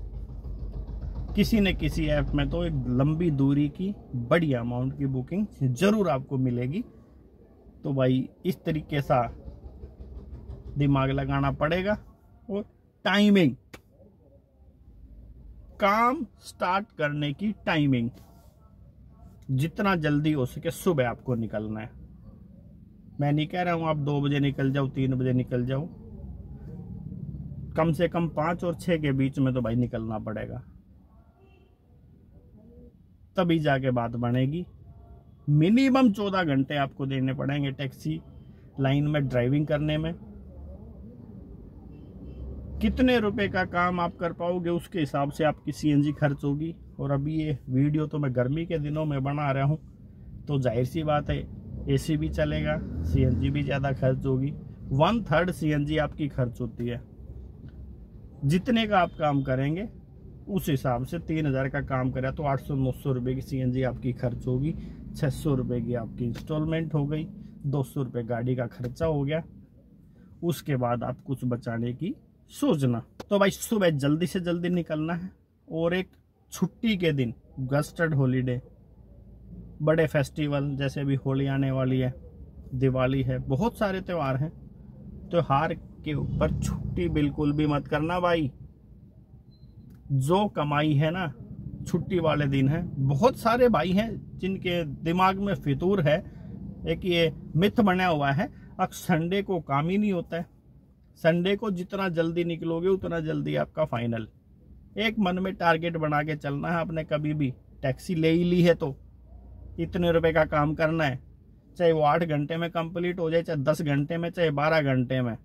किसी न किसी ऐप में तो एक लंबी दूरी की बढ़िया अमाउंट की बुकिंग जरूर आपको मिलेगी। तो भाई इस तरीके सा दिमाग लगाना पड़ेगा। और टाइमिंग, काम स्टार्ट करने की टाइमिंग, जितना जल्दी हो सके सुबह आपको निकलना है। मैं नहीं कह रहा हूं आप 2 बजे निकल जाओ, 3 बजे निकल जाओ, कम से कम 5 और 6 के बीच में तो भाई निकलना पड़ेगा, तभी जाके बात बनेगी। मिनिमम 14 घंटे आपको देने पड़ेंगे टैक्सी लाइन में ड्राइविंग करने में। कितने रुपए का काम आप कर पाओगे, उसके हिसाब से आपकी सीएनजी खर्च होगी। और अभी ये वीडियो तो मैं गर्मी के दिनों में बना रहा हूँ, तो जाहिर सी बात है एसी भी चलेगा, सीएनजी भी ज़्यादा खर्च होगी। 1/3 सीएनजी आपकी खर्च होती है। जितने का आप काम करेंगे उस हिसाब से 3000 का काम करें तो 800-900 रुपये की सीएनजी आपकी खर्च होगी, 600 रुपये की आपकी इंस्टॉलमेंट हो गई, 200 रुपये गाड़ी का खर्चा हो गया। उसके बाद आप कुछ बचाने की सोचना। तो भाई सुबह जल्दी से जल्दी निकलना है। और एक छुट्टी के दिन, गस्टर्ड हॉलीडे, बड़े फेस्टिवल जैसे अभी होली आने वाली है, दिवाली है, बहुत सारे त्यौहार हैं, त्योहार के ऊपर छुट्टी बिल्कुल भी मत करना भाई। जो कमाई है ना छुट्टी वाले दिन है। बहुत सारे भाई हैं जिनके दिमाग में फितूर है, एक ये मिथ बना हुआ है, अब संडे को काम ही नहीं होता है। संडे को जितना जल्दी निकलोगे उतना जल्दी आपका फाइनल। एक मन में टारगेट बना के चलना है आपने। कभी भी टैक्सी ले ही ली है तो इतने रुपए का काम करना है, चाहे वो 8 घंटे में कंप्लीट हो जाए, चाहे 10 घंटे में, चाहे 12 घंटे में,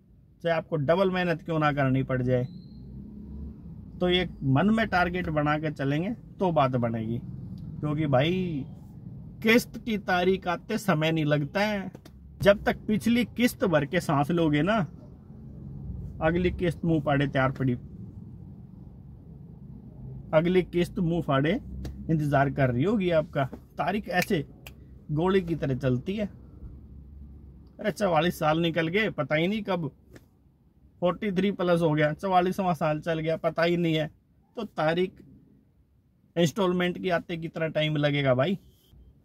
चाहे आपको डबल मेहनत क्यों ना करनी पड़ जाए। तो ये मन में टारगेट बना के चलेंगे तो बात बनेगी। क्योंकि भाई किस्त की तारीख आते समय नहीं लगता है। जब तक पिछली किस्त भर के सांस लोगे ना, अगली किस्त मुंह फाड़े तैयार पड़ी, अगली किस्त मुंह फाड़े इंतजार कर रही होगी आपका। तारीख ऐसे गोली की तरह चलती है। अरे 44 साल निकल गए, पता ही नहीं कब 43+ हो गया, 44वां साल चल गया, पता ही नहीं है। तो तारीख इंस्टॉलमेंट की आते कितना टाइम लगेगा भाई।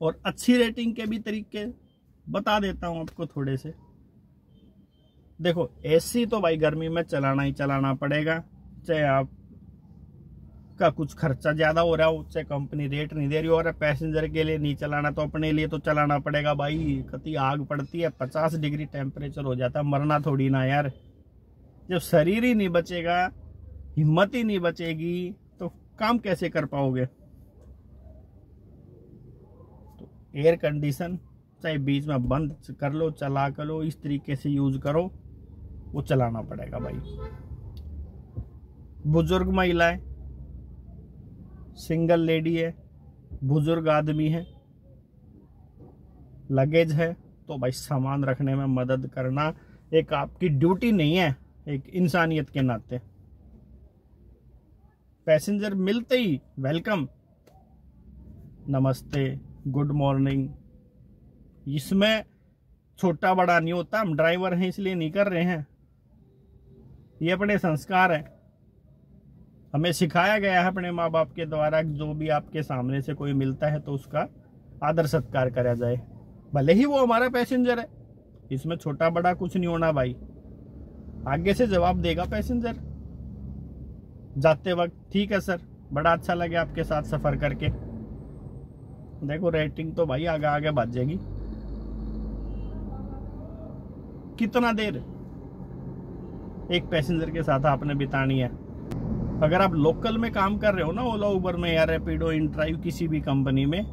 और अच्छी रेटिंग के भी तरीके बता देता हूं आपको थोड़े से। देखो एसी तो भाई गर्मी में चलाना ही चलाना पड़ेगा, चाहे आप का कुछ खर्चा ज्यादा हो रहा हो, चाहे कंपनी रेट नहीं दे रही हो। और पैसेंजर के लिए नहीं चलाना तो अपने लिए तो चलाना पड़ेगा भाई। कति आग पड़ती है, 50 डिग्री टेम्परेचर हो जाता है, मरना थोड़ी ना यार। जब शरीर ही नहीं बचेगा, हिम्मत ही नहीं बचेगी, तो काम कैसे कर पाओगे। तो एयर कंडीशन चाहे बीच में बंद कर लो, चला कर लो, इस तरीके से यूज करो, वो चलाना पड़ेगा भाई। बुजुर्ग महिलाएं, सिंगल लेडी है, बुजुर्ग आदमी है, लगेज है, तो भाई सामान रखने में मदद करना एक आपकी ड्यूटी नहीं है, एक इंसानियत के नाते। पैसेंजर मिलते ही वेलकम, नमस्ते, गुड मॉर्निंग, इसमें छोटा बड़ा नहीं होता, हम ड्राइवर हैं इसलिए नहीं कर रहे हैं, ये अपने संस्कार है। हमें सिखाया गया है अपने माँ बाप के द्वारा, जो भी आपके सामने से कोई मिलता है तो उसका आदर सत्कार करा जाए, भले ही वो हमारा पैसेंजर है। इसमें छोटा बड़ा कुछ नहीं होना भाई, आगे से जवाब देगा पैसेंजर जाते वक्त। ठीक है सर, बड़ा अच्छा लगे आपके साथ सफर करके। देखो रेटिंग तो भाई आगे आगे बढ़ जाएगी। कितना देर एक पैसेंजर के साथ आपने बितानी है? अगर आप लोकल में काम कर रहे हो ना, ओला उबर में या रैपिडो, इन ड्राइव, किसी भी कंपनी में,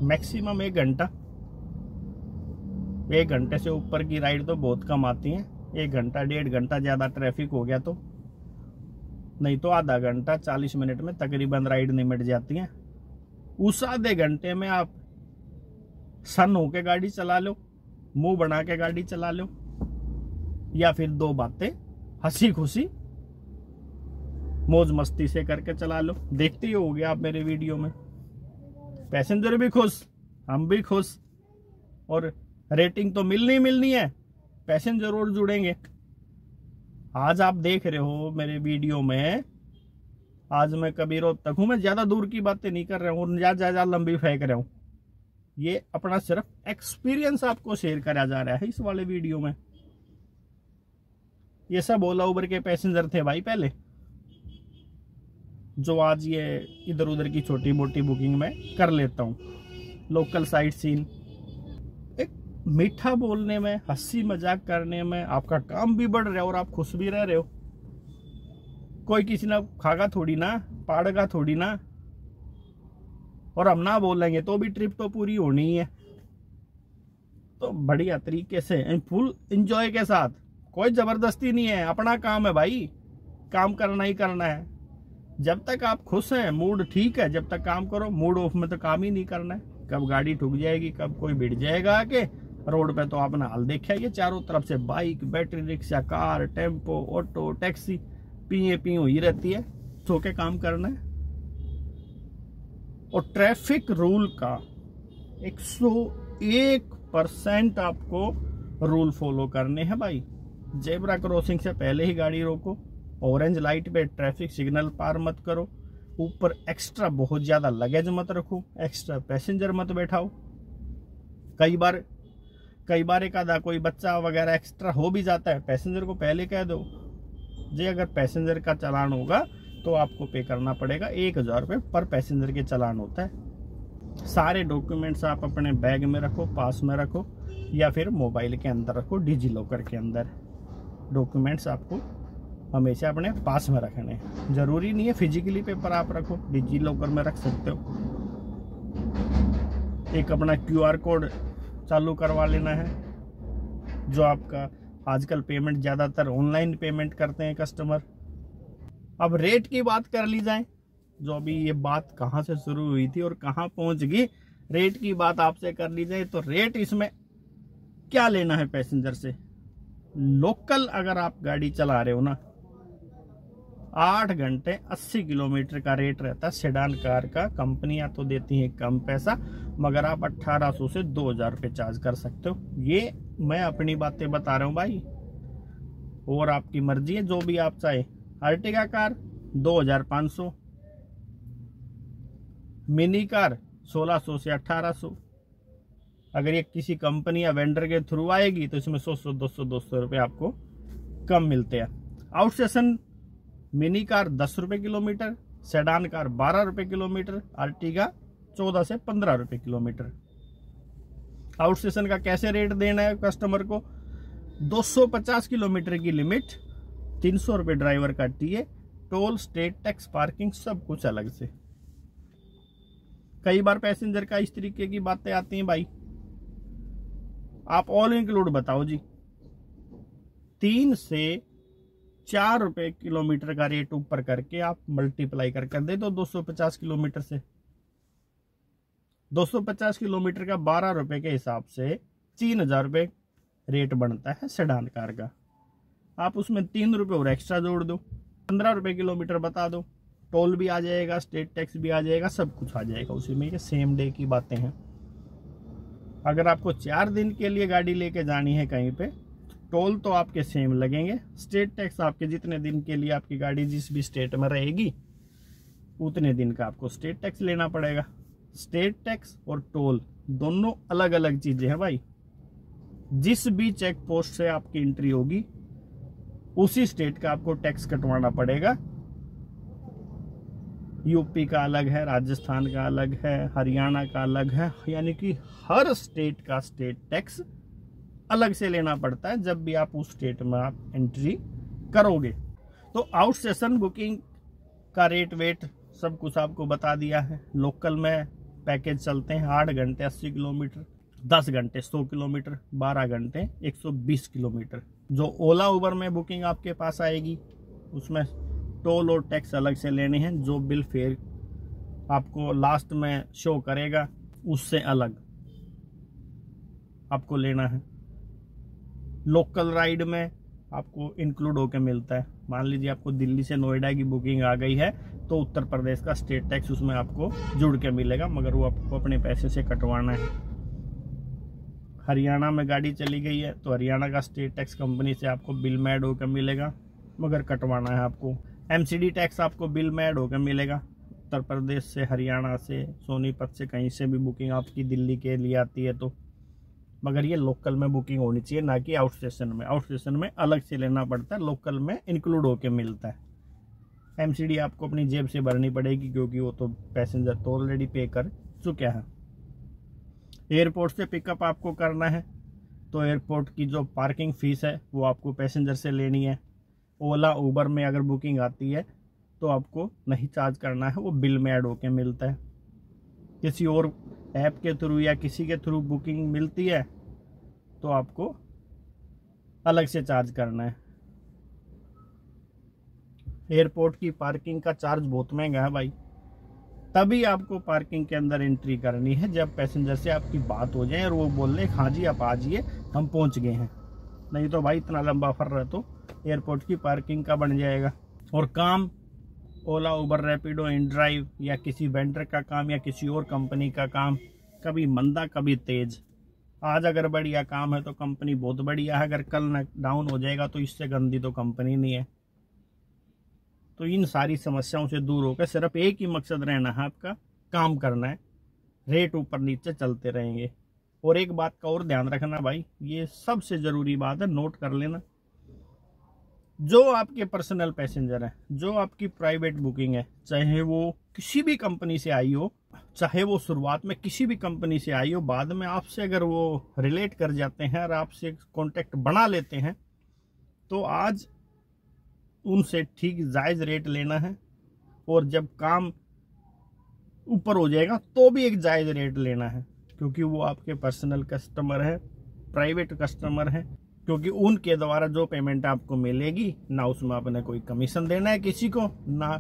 मैक्सिमम 1 घंटा, 1 घंटे से ऊपर की राइड तो बहुत कम आती हैं। 1 घंटा 1.5 घंटा, ज़्यादा ट्रैफिक हो गया तो, नहीं तो आधा घंटा 40 मिनट में तकरीबन राइड निमट जाती है। उस आधे घंटे में आप सन होके गाड़ी चला लो, मुंह बना के गाड़ी चला लो, या फिर 2 बातें हंसी खुशी मौज मस्ती से करके चला लो। देखते ही होगे आप मेरे वीडियो में, पैसेंजर भी खुश, हम भी खुश, और रेटिंग तो मिलनी है, पैसेंजर और जुड़ेंगे। आज आप देख रहे हो मेरे वीडियो में, आज मैं कभी रोज तक हूं, मैं ज्यादा दूर की बातें नहीं कर रहा हूं, ज्यादा लंबी फेंक रहा हूं। ये अपना सिर्फ एक्सपीरियंस आपको शेयर करा जा रहा है इस वाले वीडियो में। ये सब ओला उबर के पैसेंजर थे भाई पहले, जो आज ये इधर उधर की छोटी मोटी बुकिंग में कर लेता हूँ। लोकल साइट सीन, एक मीठा बोलने में, हंसी मजाक करने में आपका काम भी बढ़ रहा है और आप खुश भी रह रहे हो। कोई किसी ना खागा थोड़ी ना, पाड़ेगा थोड़ी ना, और हम ना बोलेंगे तो भी ट्रिप तो पूरी होनी ही है। तो बढ़िया तरीके से फुल एंजॉय के साथ, कोई जबरदस्ती नहीं है, अपना काम है भाई, काम करना ही करना है। जब तक आप खुश हैं, मूड ठीक है, जब तक काम करो। मूड ऑफ में तो काम ही नहीं करना है। कब गाड़ी ठुक जाएगी, कब कोई भिड़ जाएगा आके रोड पे, तो आपने हाल देखा है। ये चारों तरफ से bike, battery rickshaw, car, tempo, auto, taxi P हुई रहती है। सो के काम करना है। और ट्रैफिक रूल का 101% आपको रूल फॉलो करने हैं भाई। जेब्रा क्रॉसिंग से पहले ही गाड़ी रोको, ऑरेंज लाइट पे ट्रैफिक सिग्नल पार मत करो, ऊपर एक्स्ट्रा बहुत ज्यादा लगेज मत रखो, एक्स्ट्रा पैसेंजर मत बैठाओ। कई बार एक आधा कोई बच्चा वगैरह एक्स्ट्रा हो भी जाता है, पैसेंजर को पहले कह दो जी अगर पैसेंजर का चालान होगा तो आपको पे करना पड़ेगा 1000 रुपये पर पैसेंजर के चालान होता है। सारे डॉक्यूमेंट्स आप अपने बैग में रखो, पास में रखो, या फिर मोबाइल के अंदर रखो, डिजी लॉकर के अंदर। डॉक्यूमेंट्स आपको हमेशा अपने पास में रखने हैं। जरूरी नहीं है फिजिकली पेपर आप रखो, डिजी लॉकर में रख सकते हो। एक अपना QR कोड चालू करवा लेना है, जो आपका आजकल पेमेंट ज़्यादातर ऑनलाइन पेमेंट करते हैं कस्टमर। अब रेट की बात कर ली जाए, जो अभी ये बात कहाँ से शुरू हुई थी और कहाँ पहुंच गई, रेट की बात आपसे कर ली जाए तो रेट इसमें क्या लेना है पैसेंजर से। लोकल अगर आप गाड़ी चला रहे हो ना, 8 घंटे 80 किलोमीटर का रेट रहता है सेडान कार का। कंपनियां तो देती हैं कम पैसा, मगर आप 1800 से 2000 रुपये चार्ज कर सकते हो। ये मैं अपनी बातें बता रहा हूँ भाई, और आपकी मर्जी है जो भी आप चाहे। अर्टिगा कार 2500, मिनी कार 1600 से 1800। अगर ये किसी कंपनी या वेंडर के थ्रू आएगी तो इसमें 100 200 रुपये आपको कम मिलते हैं। आउट स्टेशन मिनी कार 10 रुपये किलोमीटर, सेडान कार 12 रुपये किलोमीटर, अर्टिगा 14 से 15 रुपये किलोमीटर। आउट स्टेशन का कैसे रेट देना है कस्टमर को? 250 किलोमीटर की लिमिट, 300 रुपये ड्राइवर का TA, toll, state tax, parking सब कुछ अलग से। कई बार पैसेंजर का इस तरीके की बातें आती हैं भाई, आप ऑल इंक्लूड बताओ जी, 3 से 4 रुपये किलोमीटर का रेट ऊपर करके आप मल्टीप्लाई कर दे दो 250 किलोमीटर से। 250 किलोमीटर का 12 रुपये के हिसाब से 3000 रुपये रेट बनता है सेडान कार का। आप उसमें 3 रुपये और एक्स्ट्रा जोड़ दो, 15 रुपये किलोमीटर बता दो, टोल भी आ जाएगा, स्टेट टैक्स भी आ जाएगा, सब कुछ आ जाएगा उसी में। ये सेम डे की बातें हैं। अगर आपको 4 दिन के लिए गाड़ी लेके जानी है कहीं पे, टोल तो आपके सेम लगेंगे। स्टेट टैक्स आपके जितने दिन के लिए आपकी गाड़ी जिस भी स्टेट में रहेगी उतने दिन का आपको स्टेट टैक्स लेना पड़ेगा। स्टेट टैक्स और टोल दोनों अलग अलग चीजें हैं भाई। जिस भी चेक पोस्ट से आपकी एंट्री होगी उसी स्टेट का आपको टैक्स कटवाना पड़ेगा। यूपी का अलग है, राजस्थान का अलग है, हरियाणा का अलग है, यानी कि हर स्टेट का स्टेट टैक्स अलग से लेना पड़ता है जब भी आप उस स्टेट में आप एंट्री करोगे। तो आउट स्टेशन बुकिंग का रेट वेट सब कुछ आपको बता दिया है। लोकल में पैकेज चलते हैं 8 घंटे 80 किलोमीटर, 10 घंटे 100 किलोमीटर, 12 घंटे 120 किलोमीटर। जो ओला उबर में बुकिंग आपके पास आएगी उसमें टोल और टैक्स अलग से लेने हैं। जो बिल फेयर आपको लास्ट में शो करेगा उससे अलग आपको लेना है। लोकल राइड में आपको इंक्लूड होकर मिलता है। मान लीजिए आपको दिल्ली से नोएडा की बुकिंग आ गई है तो उत्तर प्रदेश का स्टेट टैक्स उसमें आपको जुड़ के मिलेगा, मगर वो आपको अपने पैसे से कटवाना है। हरियाणा में गाड़ी चली गई है तो हरियाणा का स्टेट टैक्स कंपनी से आपको बिल में ऐड होकर मिलेगा, मगर कटवाना है आपको। एमसीडी टैक्स आपको बिल में ऐड होकर मिलेगा। उत्तर प्रदेश से, हरियाणा से, सोनीपत से, कहीं से भी बुकिंग आपकी दिल्ली के लिए आती है तो, मगर ये लोकल में बुकिंग होनी चाहिए, ना कि आउट स्टेशन में। आउट स्टेशन में अलग से लेना पड़ता है, लोकल में इंक्लूड होके मिलता है। एमसीडी आपको अपनी जेब से भरनी पड़ेगी क्योंकि वो तो पैसेंजर तो ऑलरेडी पे कर चुके हैं। एयरपोर्ट से पिकअप आपको करना है तो एयरपोर्ट की जो पार्किंग फीस है वो आपको पैसेंजर से लेनी है। ओला उबर में अगर बुकिंग आती है तो आपको नहीं चार्ज करना है, वो बिल में ऐड होके मिलता है। किसी और ऐप के थ्रू या किसी के थ्रू बुकिंग मिलती है तो आपको अलग से चार्ज करना है। एयरपोर्ट की पार्किंग का चार्ज बहुत महंगा है भाई। तभी आपको पार्किंग के अंदर एंट्री करनी है जब पैसेंजर से आपकी बात हो जाए और वो बोल रहे हाँ जी आप आ जाइए हम पहुंच गए हैं। नहीं तो भाई इतना लंबा फर रहा तो एयरपोर्ट की पार्किंग का बन जाएगा। और काम ओला उबर रैपिडो इनड्राइव या किसी वेंडर का काम या किसी और कंपनी का काम कभी मंदा कभी तेज। आज अगर बढ़िया काम है तो कंपनी बहुत बढ़िया है, अगर कल डाउन हो जाएगा तो इससे गंदी तो कंपनी नहीं है। तो इन सारी समस्याओं से दूर होकर सिर्फ एक ही मकसद रहना है, आपका काम करना है। रेट ऊपर नीचे चलते रहेंगे। और एक बात का और ध्यान रखना भाई, ये सबसे जरूरी बात है, नोट कर लेना। जो आपके पर्सनल पैसेंजर है, जो आपकी प्राइवेट बुकिंग है, चाहे वो किसी भी कंपनी से आई हो, चाहे वो शुरुआत में किसी भी कंपनी से आई हो, बाद में आपसे अगर वो रिलेट कर जाते हैं और आपसे कांटेक्ट बना लेते हैं तो आज उनसे ठीक जायज रेट लेना है। और जब काम ऊपर हो जाएगा तो भी एक जायज रेट लेना है, क्योंकि वो आपके पर्सनल कस्टमर है, प्राइवेट कस्टमर है। क्योंकि उनके द्वारा जो पेमेंट आपको मिलेगी ना उसमें आपने कोई कमीशन देना है किसी को, ना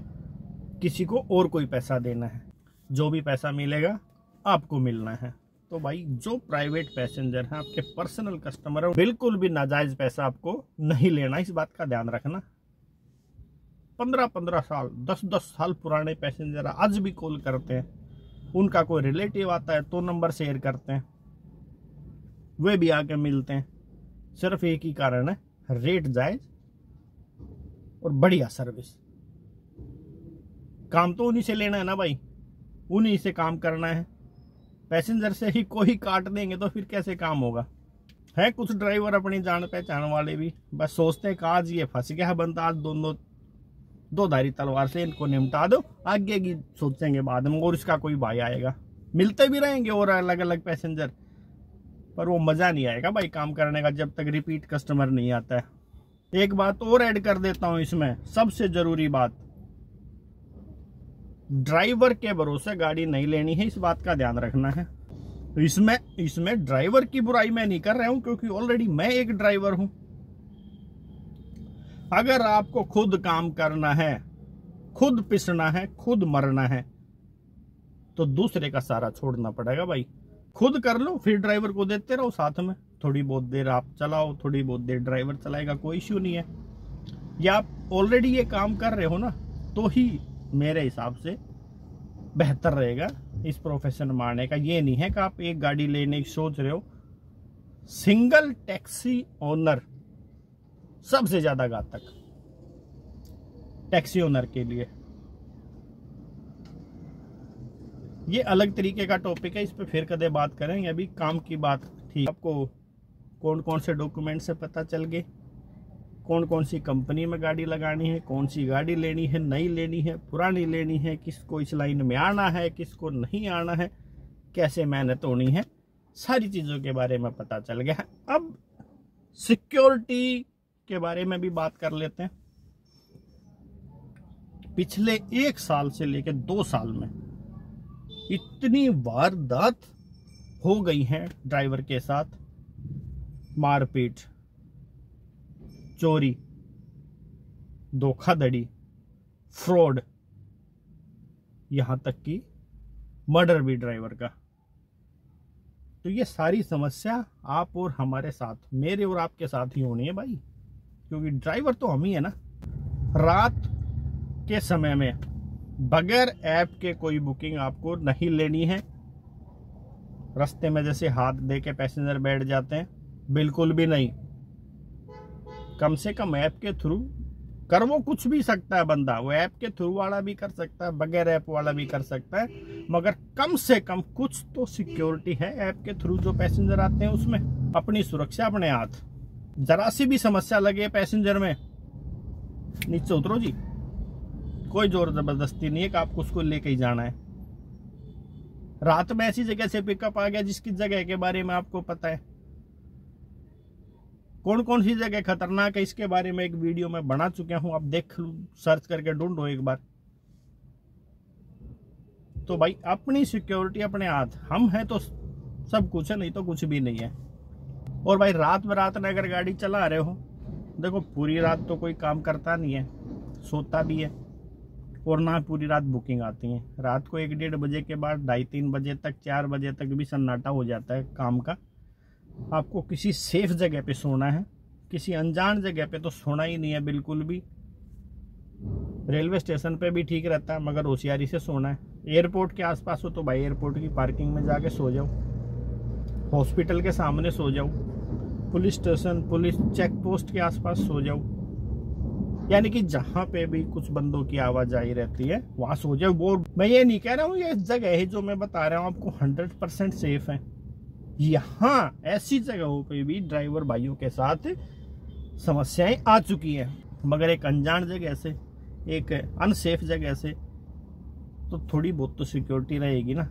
किसी को और कोई पैसा देना है। जो भी पैसा मिलेगा आपको मिलना है। तो भाई जो प्राइवेट पैसेंजर है, आपके पर्सनल कस्टमर है, बिल्कुल भी नाजायज पैसा आपको नहीं लेना, इस बात का ध्यान रखना। 15-15 साल 10-10 साल पुराने पैसेंजर आज भी कॉल करते हैं। उनका कोई रिलेटिव आता है तो नंबर शेयर करते हैं, वे भी आके मिलते हैं। सिर्फ एक ही कारण है, रेट जायज और बढ़िया सर्विस। काम तो उन्हीं से लेना है ना भाई, उन्हीं से काम करना है। पैसेंजर से ही कोई काट देंगे तो फिर कैसे काम होगा। है कुछ ड्राइवर अपनी जान पहचान वाले भी बस सोचते हैं कि आज ये फंस गया है बंदा, आज दो धारी तलवार से इनको निपटा दो, आगे की सोचेंगे बाद में और इसका कोई भाई आएगा। मिलते भी रहेंगे और अलग अलग पैसेंजर, पर वो मजा नहीं आएगा भाई काम करने का जब तक रिपीट कस्टमर नहीं आता है। एक बात और ऐड कर देता हूं इसमें, सबसे जरूरी बात, ड्राइवर के भरोसे गाड़ी नहीं लेनी है, इस बात का ध्यान रखना है। इसमें ड्राइवर की बुराई मैं नहीं कर रहा हूं, क्योंकि ऑलरेडी मैं एक ड्राइवर हूं। अगर आपको खुद काम करना है, खुद पिसना है, खुद मरना है, तो दूसरे का सारा छोड़ना पड़ेगा भाई। खुद कर लो, फिर ड्राइवर को देते रहो साथ में। थोड़ी बहुत देर आप चलाओ, थोड़ी बहुत देर ड्राइवर चलाएगा, कोई इश्यू नहीं है। या आप ऑलरेडी ये काम कर रहे हो ना, तो ही मेरे हिसाब से बेहतर रहेगा इस प्रोफेशन में आने का। ये नहीं है कि आप एक गाड़ी लेने की सोच रहे हो। सिंगल टैक्सी ओनर सबसे ज्यादा घातक, टैक्सी ओनर के लिए। ये अलग तरीके का टॉपिक है, इस पे फिर कदे बात करेंगे। अभी काम की बात थी। आपको कौन कौन से डॉक्यूमेंट से पता चल गए, कौन कौन सी कंपनी में गाड़ी लगानी है, कौन सी गाड़ी लेनी है, नई लेनी है, पुरानी लेनी है, किसको इस लाइन में आना है, किसको नहीं आना है, कैसे मेहनत होनी है, सारी चीज़ों के बारे में पता चल गया है। अब सिक्योरिटी के बारे में भी बात कर लेते हैं। पिछले 1 साल से लेकर 2 साल में इतनी वारदात हो गई हैं ड्राइवर के साथ, मारपीट, चोरी, धोखाधड़ी, फ्रॉड, यहां तक कि मर्डर भी ड्राइवर का। तो ये सारी समस्या आप और हमारे साथ, मेरे और आपके साथ ही होनी है भाई, क्योंकि ड्राइवर तो हम ही है ना। रात के समय में बगैर ऐप के कोई बुकिंग आपको नहीं लेनी है। रास्ते में जैसे हाथ दे के पैसेंजर बैठ जाते हैं, बिल्कुल भी नहीं। कम से कम ऐप के थ्रू कर वो कुछ भी सकता है बंदा, वो ऐप के थ्रू वाला भी कर सकता है, बगैर ऐप वाला भी कर सकता है, मगर कम से कम कुछ तो सिक्योरिटी है ऐप के थ्रू जो पैसेंजर आते हैं उसमें। अपनी सुरक्षा अपने हाथ। जरा सी भी समस्या लगे पैसेंजर में, नीचे उतरो जी, कोई जोर जबरदस्ती नहीं है कि आपको उसको लेके ही जाना है। रात में ऐसी जगह से पिकअप आ गया जिसकी जगह के बारे में आपको पता है, कौन कौन सी जगह खतरनाक है, इसके बारे में एक वीडियो में बना चुका हूं, आप देख लो, सर्च करके ढूंढो एक बार। तो भाई अपनी सिक्योरिटी अपने हाथ। हम हैं तो सब कुछ है, नहीं तो कुछ भी नहीं है। और भाई रात में अगर गाड़ी चला रहे हो, देखो पूरी रात तो कोई काम करता नहीं है, सोता भी है, और ना पूरी रात बुकिंग आती है। रात को 1-1:30 बजे के बाद 2:30-3 बजे तक, 4 बजे तक भी सन्नाटा हो जाता है काम का। आपको किसी सेफ जगह पे सोना है, किसी अनजान जगह पे तो सोना ही नहीं है बिल्कुल भी। रेलवे स्टेशन पे भी ठीक रहता है, मगर होशियारी से सोना है। एयरपोर्ट के आसपास हो तो भाई एयरपोर्ट की पार्किंग में जाके सो जाओ, हॉस्पिटल के सामने सो जाओ, police station, police check post के आसपास सो जाओ, यानी कि जहां पे भी कुछ बंदों की आवाजाही रहती है वहां सो जाओ। वो मैं ये नहीं कह रहा हूँ ये जगह है जो मैं बता रहा हूँ आपको 100% सेफ है। यहाँ ऐसी जगहों पे भी ड्राइवर भाइयों के साथ समस्याएं आ चुकी हैं, मगर एक अनजान जगह से, एक अनसेफ जगह से तो थोड़ी बहुत तो सिक्योरिटी रहेगी ना।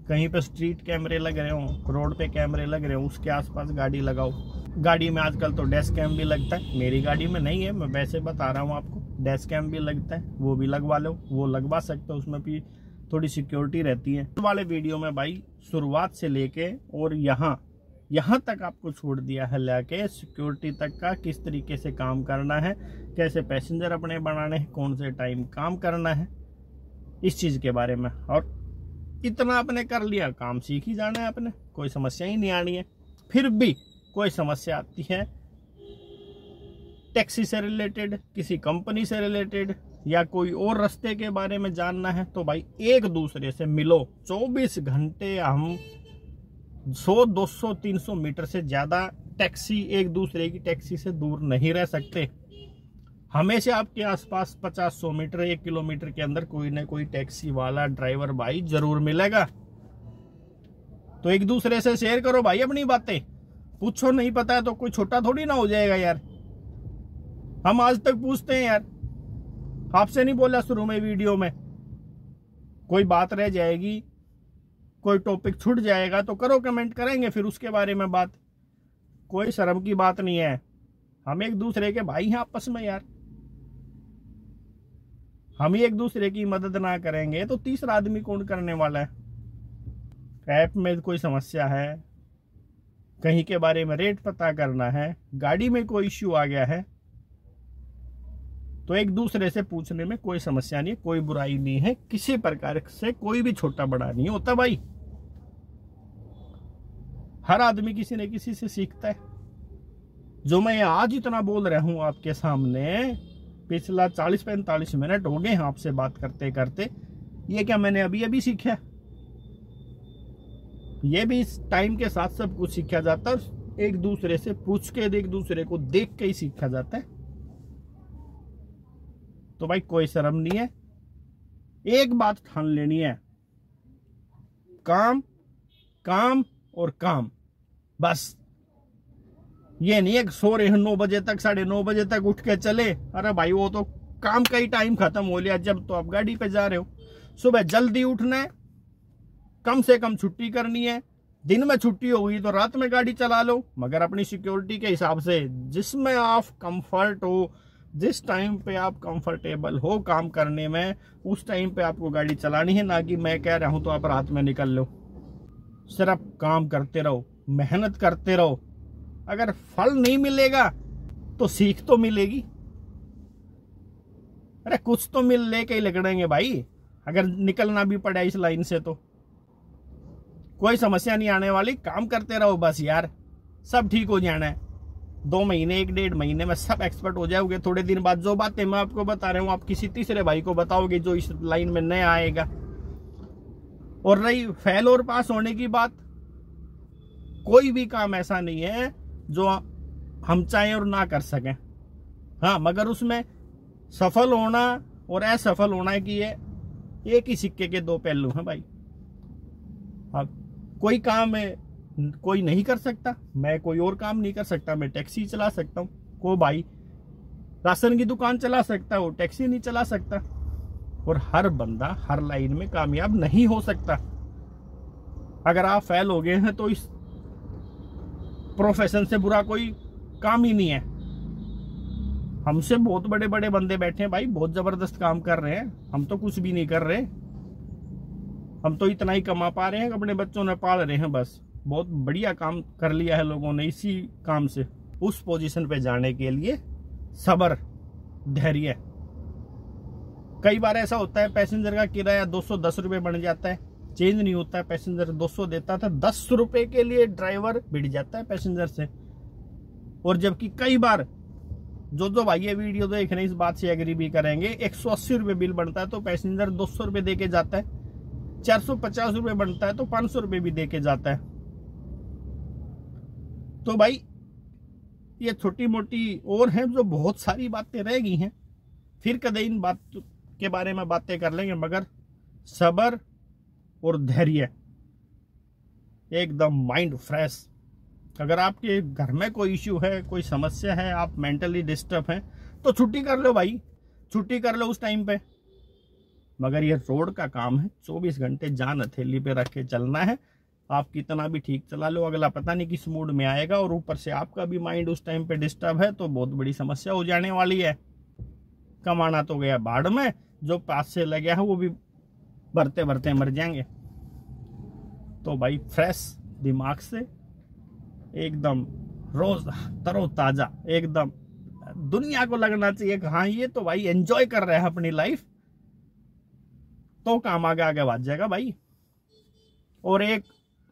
कहीं पे स्ट्रीट कैमरे लग रहे हो, रोड पे कैमरे लग रहे हो, उसके आसपास गाड़ी लगाओ। गाड़ी में आजकल तो डैश कैम भी लगता है, मेरी गाड़ी में नहीं है, मैं वैसे बता रहा हूँ आपको। डैश कैम भी लगता है, वो भी लगवा लो, वो लगवा सकते हो, उसमें भी थोड़ी सिक्योरिटी रहती है। वाले वीडियो में भाई शुरुआत से लेके और यहाँ तक आपको छोड़ दिया है लेके सिक्योरिटी तक का, किस तरीके से काम करना है, कैसे पैसेंजर अपने बनाने हैं, कौन से टाइम काम करना है, इस चीज़ के बारे में। और इतना आपने कर लिया, काम सीख ही जाना है आपने, कोई समस्या ही नहीं आनी है। फिर भी कोई समस्या आती है टैक्सी से रिलेटेड, किसी कंपनी से रिलेटेड, या कोई और रास्ते के बारे में जानना है, तो भाई एक दूसरे से मिलो। 24 घंटे हम 100, 200, 300 मीटर से ज्यादा टैक्सी, एक दूसरे की टैक्सी से दूर नहीं रह सकते। हमेशा आपके आसपास 50-100 मीटर, 1 किलोमीटर के अंदर कोई ना कोई टैक्सी वाला ड्राइवर भाई जरूर मिलेगा। तो एक दूसरे से शेयर करो भाई अपनी बातें, पूछो, नहीं पता है तो कोई छोटा थोड़ी ना हो जाएगा यार। हम आज तक पूछते हैं यार, आपसे नहीं बोला शुरू में वीडियो में, कोई बात रह जाएगी, कोई टॉपिक छूट जाएगा तो करो, कमेंट करेंगे फिर उसके बारे में बात। कोई शर्म की बात नहीं है, हम एक दूसरे के भाई हैं आपस में यार। हम ही एक दूसरे की मदद ना करेंगे तो तीसरा आदमी कौन करने वाला है। ऐप में कोई समस्या है, कहीं के बारे में रेट पता करना है, गाड़ी में कोई इश्यू आ गया है, तो एक दूसरे से पूछने में कोई समस्या नहीं है, कोई बुराई नहीं है, किसी प्रकार से कोई भी छोटा बड़ा नहीं होता भाई। हर आदमी किसी न किसी से सीखता है। जो मैं आज इतना बोल रहा हूं आपके सामने, पिछला 40-45 मिनट हो गए हैं आपसे बात करते करते, ये क्या मैंने अभी अभी सीखा? ये भी इस टाइम के साथ सब कुछ सीखा जाता है, एक दूसरे से पूछ के, एक दूसरे को देख के ही सीखा जाता है। तो भाई कोई शर्म नहीं है, एक बात ठान लेनी है, काम काम और काम, बस। ये नहीं है सो रहे हैं 9 बजे तक, 9:30 बजे तक उठ के चले, अरे भाई वो तो काम का ही टाइम खत्म हो लिया जब तो आप गाड़ी पे जा रहे हो। सुबह जल्दी उठना है, कम से कम छुट्टी करनी है, दिन में छुट्टी होगी तो रात में गाड़ी चला लो, मगर अपनी सिक्योरिटी के हिसाब से, जिसमें आप कंफर्ट हो, जिस टाइम पे आप कंफर्टेबल हो काम करने में, उस टाइम पे आपको गाड़ी चलानी है, ना कि मैं कह रहा हूं तो आप रात में निकल लो। सिर्फ काम करते रहो, मेहनत करते रहो, अगर फल नहीं मिलेगा तो सीख तो मिलेगी। अरे कुछ तो मिल लेके ही लगड़ेंगे भाई, अगर निकलना भी पड़ा इस लाइन से तो कोई समस्या नहीं आने वाली। काम करते रहो बस यार, सब ठीक हो जाना है। 2 महीने 1-1.5 महीने में सब एक्सपर्ट हो जाओगे। थोड़े दिन बाद जो बातें मैं आपको बता रहा हूँ आप किसी तीसरे भाई को बताओगे जो इस लाइन में नया आएगा। और रही फेल और पास होने की बात, कोई भी काम ऐसा नहीं है जो हम चाहें और ना कर सकें। हाँ, मगर उसमें सफल होना और असफल होना है कि ये एक ही सिक्के के 2 पहलू हैं भाई। अब कोई काम है कोई नहीं कर सकता, मैं कोई और काम नहीं कर सकता, मैं टैक्सी चला सकता हूँ, कोई भाई राशन की दुकान चला सकता है, वो टैक्सी नहीं चला सकता। और हर बंदा हर लाइन में कामयाब नहीं हो सकता। अगर आप फेल हो गए हैं तो इस प्रोफेशन से बुरा कोई काम ही नहीं है। हमसे बहुत बड़े बड़े बंदे बैठे हैं भाई, बहुत जबरदस्त काम कर रहे हैं, हम तो कुछ भी नहीं कर रहे। हम तो इतना ही कमा पा रहे हैं, अपने बच्चों ने पाल रहे हैं बस। बहुत बढ़िया काम कर लिया है लोगों ने इसी काम से। उस पोजीशन पे जाने के लिए सब्र, धैर्य। कई बार ऐसा होता है पैसेंजर का किराया 210 रुपये बन जाता है, चेंज नहीं होता है। पैसेंजर 200 देता था, 10 रुपए के लिए ड्राइवर भिड़ जाता है पैसेंजर से। और जबकि कई बार जो भाई ये वीडियो देख रहे हैं इस बात से एग्री भी करेंगे, 180 रुपये बिल बनता है तो पैसेंजर 200 रुपये दे के जाता है, 450 रुपये बनता है तो 500 रुपये भी दे के जाता है। तो भाई ये छोटी मोटी और हैं जो बहुत सारी बातें रह गई हैं, फिर कदे इन बात के बारे में बातें कर लेंगे। मगर सब्र और धैर्य, एकदम माइंड फ्रेश। अगर आपके घर में कोई इश्यू है, कोई समस्या है, आप मेंटली डिस्टर्ब हैं, तो छुट्टी कर लो भाई, छुट्टी कर लो उस टाइम पे। मगर ये रोड का काम है, 24 घंटे जान हथेली पे रख के चलना है। आप कितना भी ठीक चला लो, अगला पता नहीं किस मूड में आएगा, और ऊपर से आपका भी माइंड उस टाइम पे डिस्टर्ब है तो बहुत बड़ी समस्या हो जाने वाली है। कमाना तो गया बाढ़ में, जो पास से लगे हैं वो भी भरते भरते मर जाएंगे। तो भाई फ्रेश दिमाग से एकदम रोज तरोताजा, एकदम दुनिया को लगना चाहिए कि हाँ ये तो भाई एंजॉय कर रहे हैं अपनी लाइफ, तो काम आगे आगे बढ़ जाएगा भाई। और एक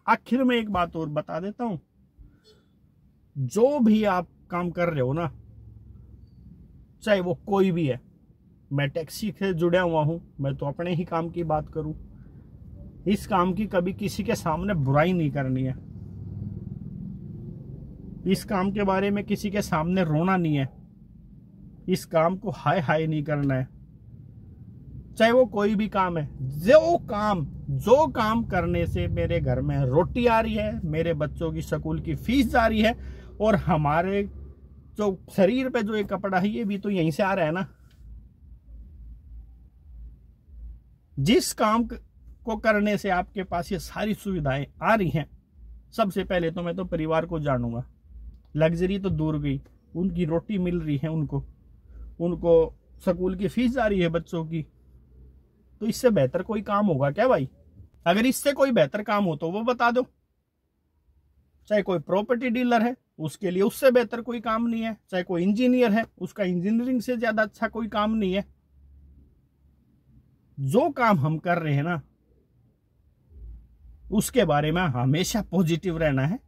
आखिर में एक बात और बता देता हूं, जो भी आप काम कर रहे हो ना, चाहे वो कोई भी है, मैं टैक्सी से जुड़ा हुआ हूं, मैं तो अपने ही काम की बात करूं, इस काम की कभी किसी के सामने बुराई नहीं करनी है, इस काम के बारे में किसी के सामने रोना नहीं है, इस काम को हाय हाय नहीं करना है। चाहे वो कोई भी काम है, जो काम करने से मेरे घर में रोटी आ रही है, मेरे बच्चों की स्कूल की फीस जा रही है, और हमारे जो शरीर पे जो ये कपड़ा है ये भी तो यहीं से आ रहा है ना। जिस काम को करने से आपके पास ये सारी सुविधाएं आ रही हैं, सबसे पहले तो मैं तो परिवार को जानूंगा। लग्जरी तो दूर गई, उनकी रोटी मिल रही है, उनको स्कूल की फीस जा रही है बच्चों की, तो इससे बेहतर कोई काम होगा क्या भाई? अगर इससे कोई बेहतर काम हो तो वो बता दो। चाहे कोई प्रॉपर्टी डीलर है, उसके लिए उससे बेहतर कोई काम नहीं है। चाहे कोई इंजीनियर है, उसका इंजीनियरिंग से ज्यादा अच्छा कोई काम नहीं है। जो काम हम कर रहे हैं ना, उसके बारे में हमेशा पॉजिटिव रहना है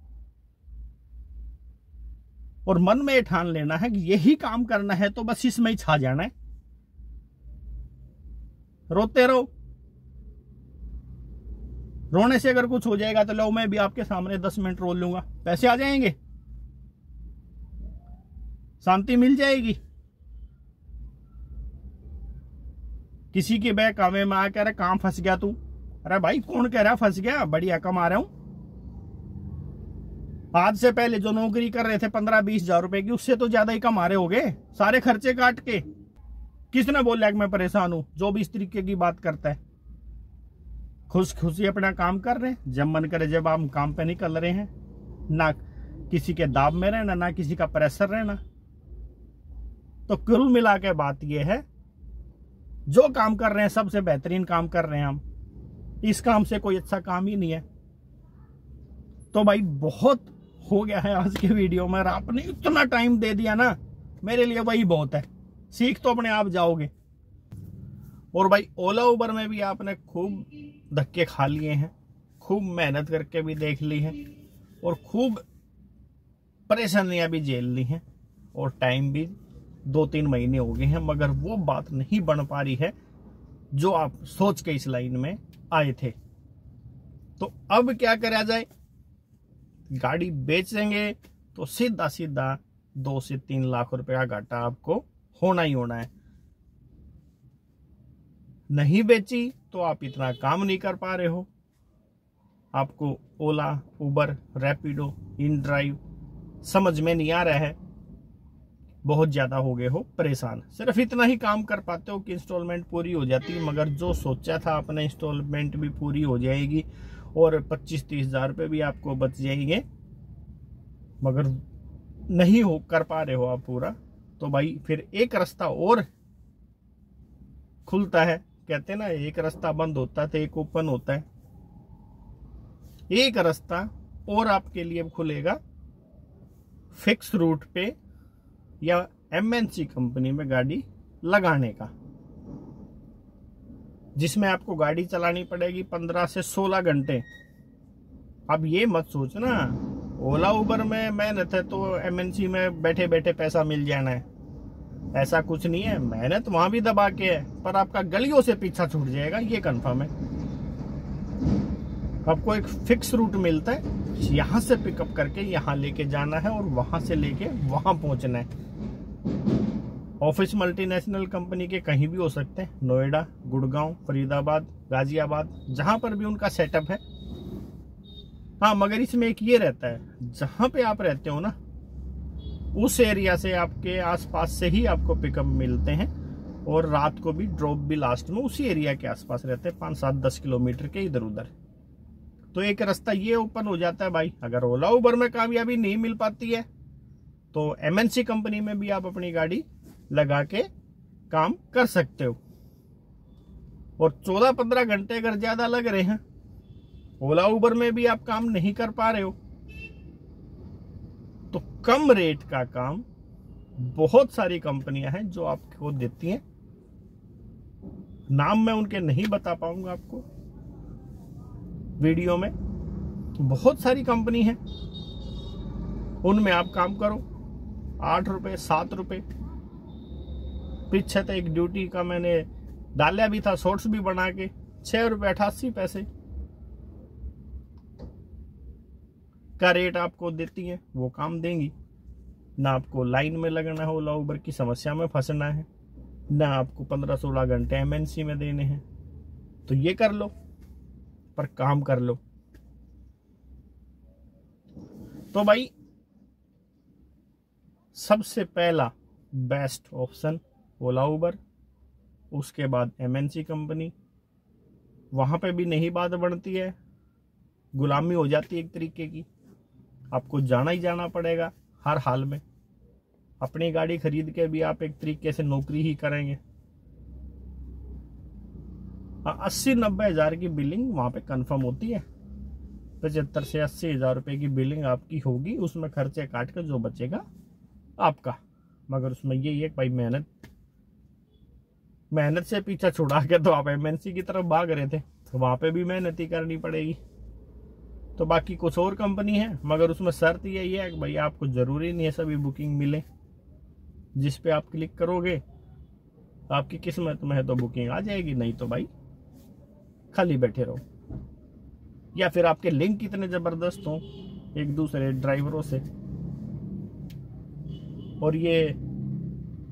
और मन में ठान लेना है कि यही काम करना है, तो बस इसमें ही छा जाना है। रोने से अगर कुछ हो जाएगा तो लो मैं भी आपके सामने 10 मिनट रो लूंगा, पैसे आ जाएंगे, शांति मिल जाएगी। किसी के बैग कामे में आकर काम फंस गया तू, अरे भाई कौन कह रहा फंस गया, बढ़िया कमा रहा हूं। आज से पहले जो नौकरी कर रहे थे 15-20 हजार रुपए की, उससे तो ज्यादा ही कमा रहे होगे सारे खर्चे काट के। किसने बोला कि मैं परेशान हूं? जो भी इस तरीके की बात करता है, खुश खुशी अपना काम कर रहे हैं, जब मन करे जब आप काम पे निकल रहे हैं, ना किसी के दाब में रहना, ना किसी का प्रेशर रहना। तो कुल मिला के बात यह है, जो काम कर रहे हैं सबसे बेहतरीन काम कर रहे हैं हम, इस काम से कोई अच्छा काम ही नहीं है। तो भाई बहुत हो गया है आज के वीडियो में, आपने इतना टाइम दे दिया ना, मेरे लिए वही बहुत है। सीख तो अपने आप जाओगे। और भाई ओला उबर में भी आपने खूब धक्के खा लिए हैं, खूब मेहनत करके भी देख ली है, और खूब परेशानियां भी झेल ली हैं, और टाइम भी 2-3 महीने हो गए हैं, मगर वो बात नहीं बन पा रही है जो आप सोच के इस लाइन में आए थे। तो अब क्या करा जाए? गाड़ी बेचेंगे तो सीधा सीधा 2 से 3 लाख रुपए का घाटा आपको होना ही होना है। नहीं बेची तो आप इतना काम नहीं कर पा रहे हो, आपको ओला, उबर, रैपिडो, इन ड्राइव समझ में नहीं आ रहा है, बहुत ज्यादा हो गए हो परेशान। सिर्फ इतना ही काम कर पाते हो कि इंस्टॉलमेंट पूरी हो जाती है, मगर जो सोचा था आपने इंस्टॉलमेंट भी पूरी हो जाएगी और 25-30 हजार रुपये भी आपको बच जाएंगे, मगर नहीं हो कर पा रहे हो आप पूरा। तो भाई फिर एक रास्ता और खुलता है, कहते हैं ना एक रास्ता बंद होता है तो एक ओपन होता है। एक रास्ता और आपके लिए खुलेगा फिक्स रूट पे या एमएनसी कंपनी में गाड़ी लगाने का, जिसमें आपको गाड़ी चलानी पड़ेगी 15 से 16 घंटे। अब ये मत सोचना ओला उबर में मेहनत है तो एमएनसी में बैठे बैठे पैसा मिल जाना है, ऐसा कुछ नहीं है। मेहनत वहां भी दबा के है, पर आपका गलियों से पीछा छूट जाएगा, ये कंफर्म है। आपको एक फिक्स रूट मिलता है, यहां से पिकअप करके यहां लेके जाना है और वहां से लेके वहां पहुंचना है। ऑफिस मल्टीनेशनल कंपनी के कहीं भी हो सकते हैं, नोएडा, गुड़गांव, फरीदाबाद, गाजियाबाद, जहां पर भी उनका सेटअप है। हाँ, मगर इसमें एक ये रहता है, जहां पे आप रहते हो ना उस एरिया से आपके आसपास से ही आपको पिकअप मिलते हैं, और रात को भी ड्रॉप भी लास्ट में उसी एरिया के आसपास रहते हैं, 5-7-10 किलोमीटर के इधर उधर। तो एक रास्ता ये ओपन हो जाता है भाई। अगर ओला उबर में कामयाबी नहीं मिल पाती है तो एमएनसी कंपनी में भी आप अपनी गाड़ी लगा के काम कर सकते हो। और 14-15 घंटे अगर ज्यादा लग रहे हैं, ओला उबर में भी आप काम नहीं कर पा रहे हो, तो कम रेट का काम बहुत सारी कंपनियां हैं जो आपको देती हैं। नाम मैं उनके नहीं बता पाऊंगा आपको वीडियो में, बहुत सारी कंपनी है, उनमें आप काम करो। 8 रुपए, 7 रुपए। पीछे तो एक ड्यूटी का मैंने डाला भी था, शॉर्ट्स भी बना के, 6 रुपए 88 पैसे का रेट आपको देती है, वो काम देंगी। ना आपको लाइन में लगना है ओला उबर की समस्या में फंसना है, ना आपको 15-16 घंटे एमएनसी में देने हैं। तो ये कर लो, पर काम कर लो। तो भाई सबसे पहला बेस्ट ऑप्शन ओला उबर, उसके बाद एमएनसी कंपनी। वहां पे भी नहीं बात बनती है, गुलामी हो जाती है एक तरीके की, आपको जाना ही जाना पड़ेगा हर हाल में। अपनी गाड़ी खरीद के भी आप एक तरीके से नौकरी ही करेंगे। 80-90 हजार की बिलिंग वहां पे कंफर्म होती है, 75 से 80 हजार रुपए की बिलिंग आपकी होगी, उसमें खर्चे काट के जो बचेगा आपका। मगर उसमें यही है भाई मेहनत से पीछा छुड़ा के तो आप एमएनसी की तरफ भाग रहे थे, तो वहां पे भी मेहनत ही करनी पड़ेगी। तो बाकी कुछ और कंपनी है, मगर उसमें शर्त यही है कि भाई आपको जरूरी नहीं है सभी बुकिंग मिले। जिस पे आप क्लिक करोगे आपकी किस्मत में है तो बुकिंग आ जाएगी, नहीं तो भाई खाली बैठे रहो। या फिर आपके लिंक इतने जबरदस्त हों एक दूसरे ड्राइवरों से और ये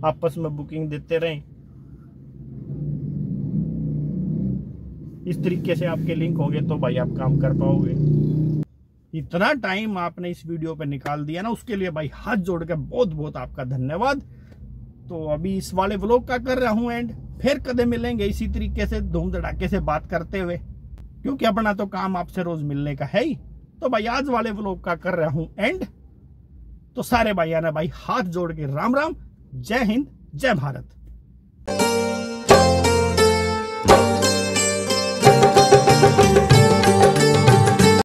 आपस में बुकिंग देते रहें, इस तरीके से आपके लिंक होंगे तो भाई आप काम कर पाओगे। इतना टाइम आपने इस वीडियो पे निकाल दिया ना, उसके लिए भाई हाथ जोड़ के बहुत बहुत आपका धन्यवाद। तो अभी इस वाले व्लॉग का कर रहा हूं एंड, फिर कदम मिलेंगे इसी तरीके से धूम धड़ाके से बात करते हुए, क्योंकि अपना तो काम आपसे रोज मिलने का है ही। तो भाई आज वाले व्लॉग का कर रहा हूं एंड। तो सारे भाइयों ने भाई हाथ जोड़ के राम राम, जय हिंद, जय भारत।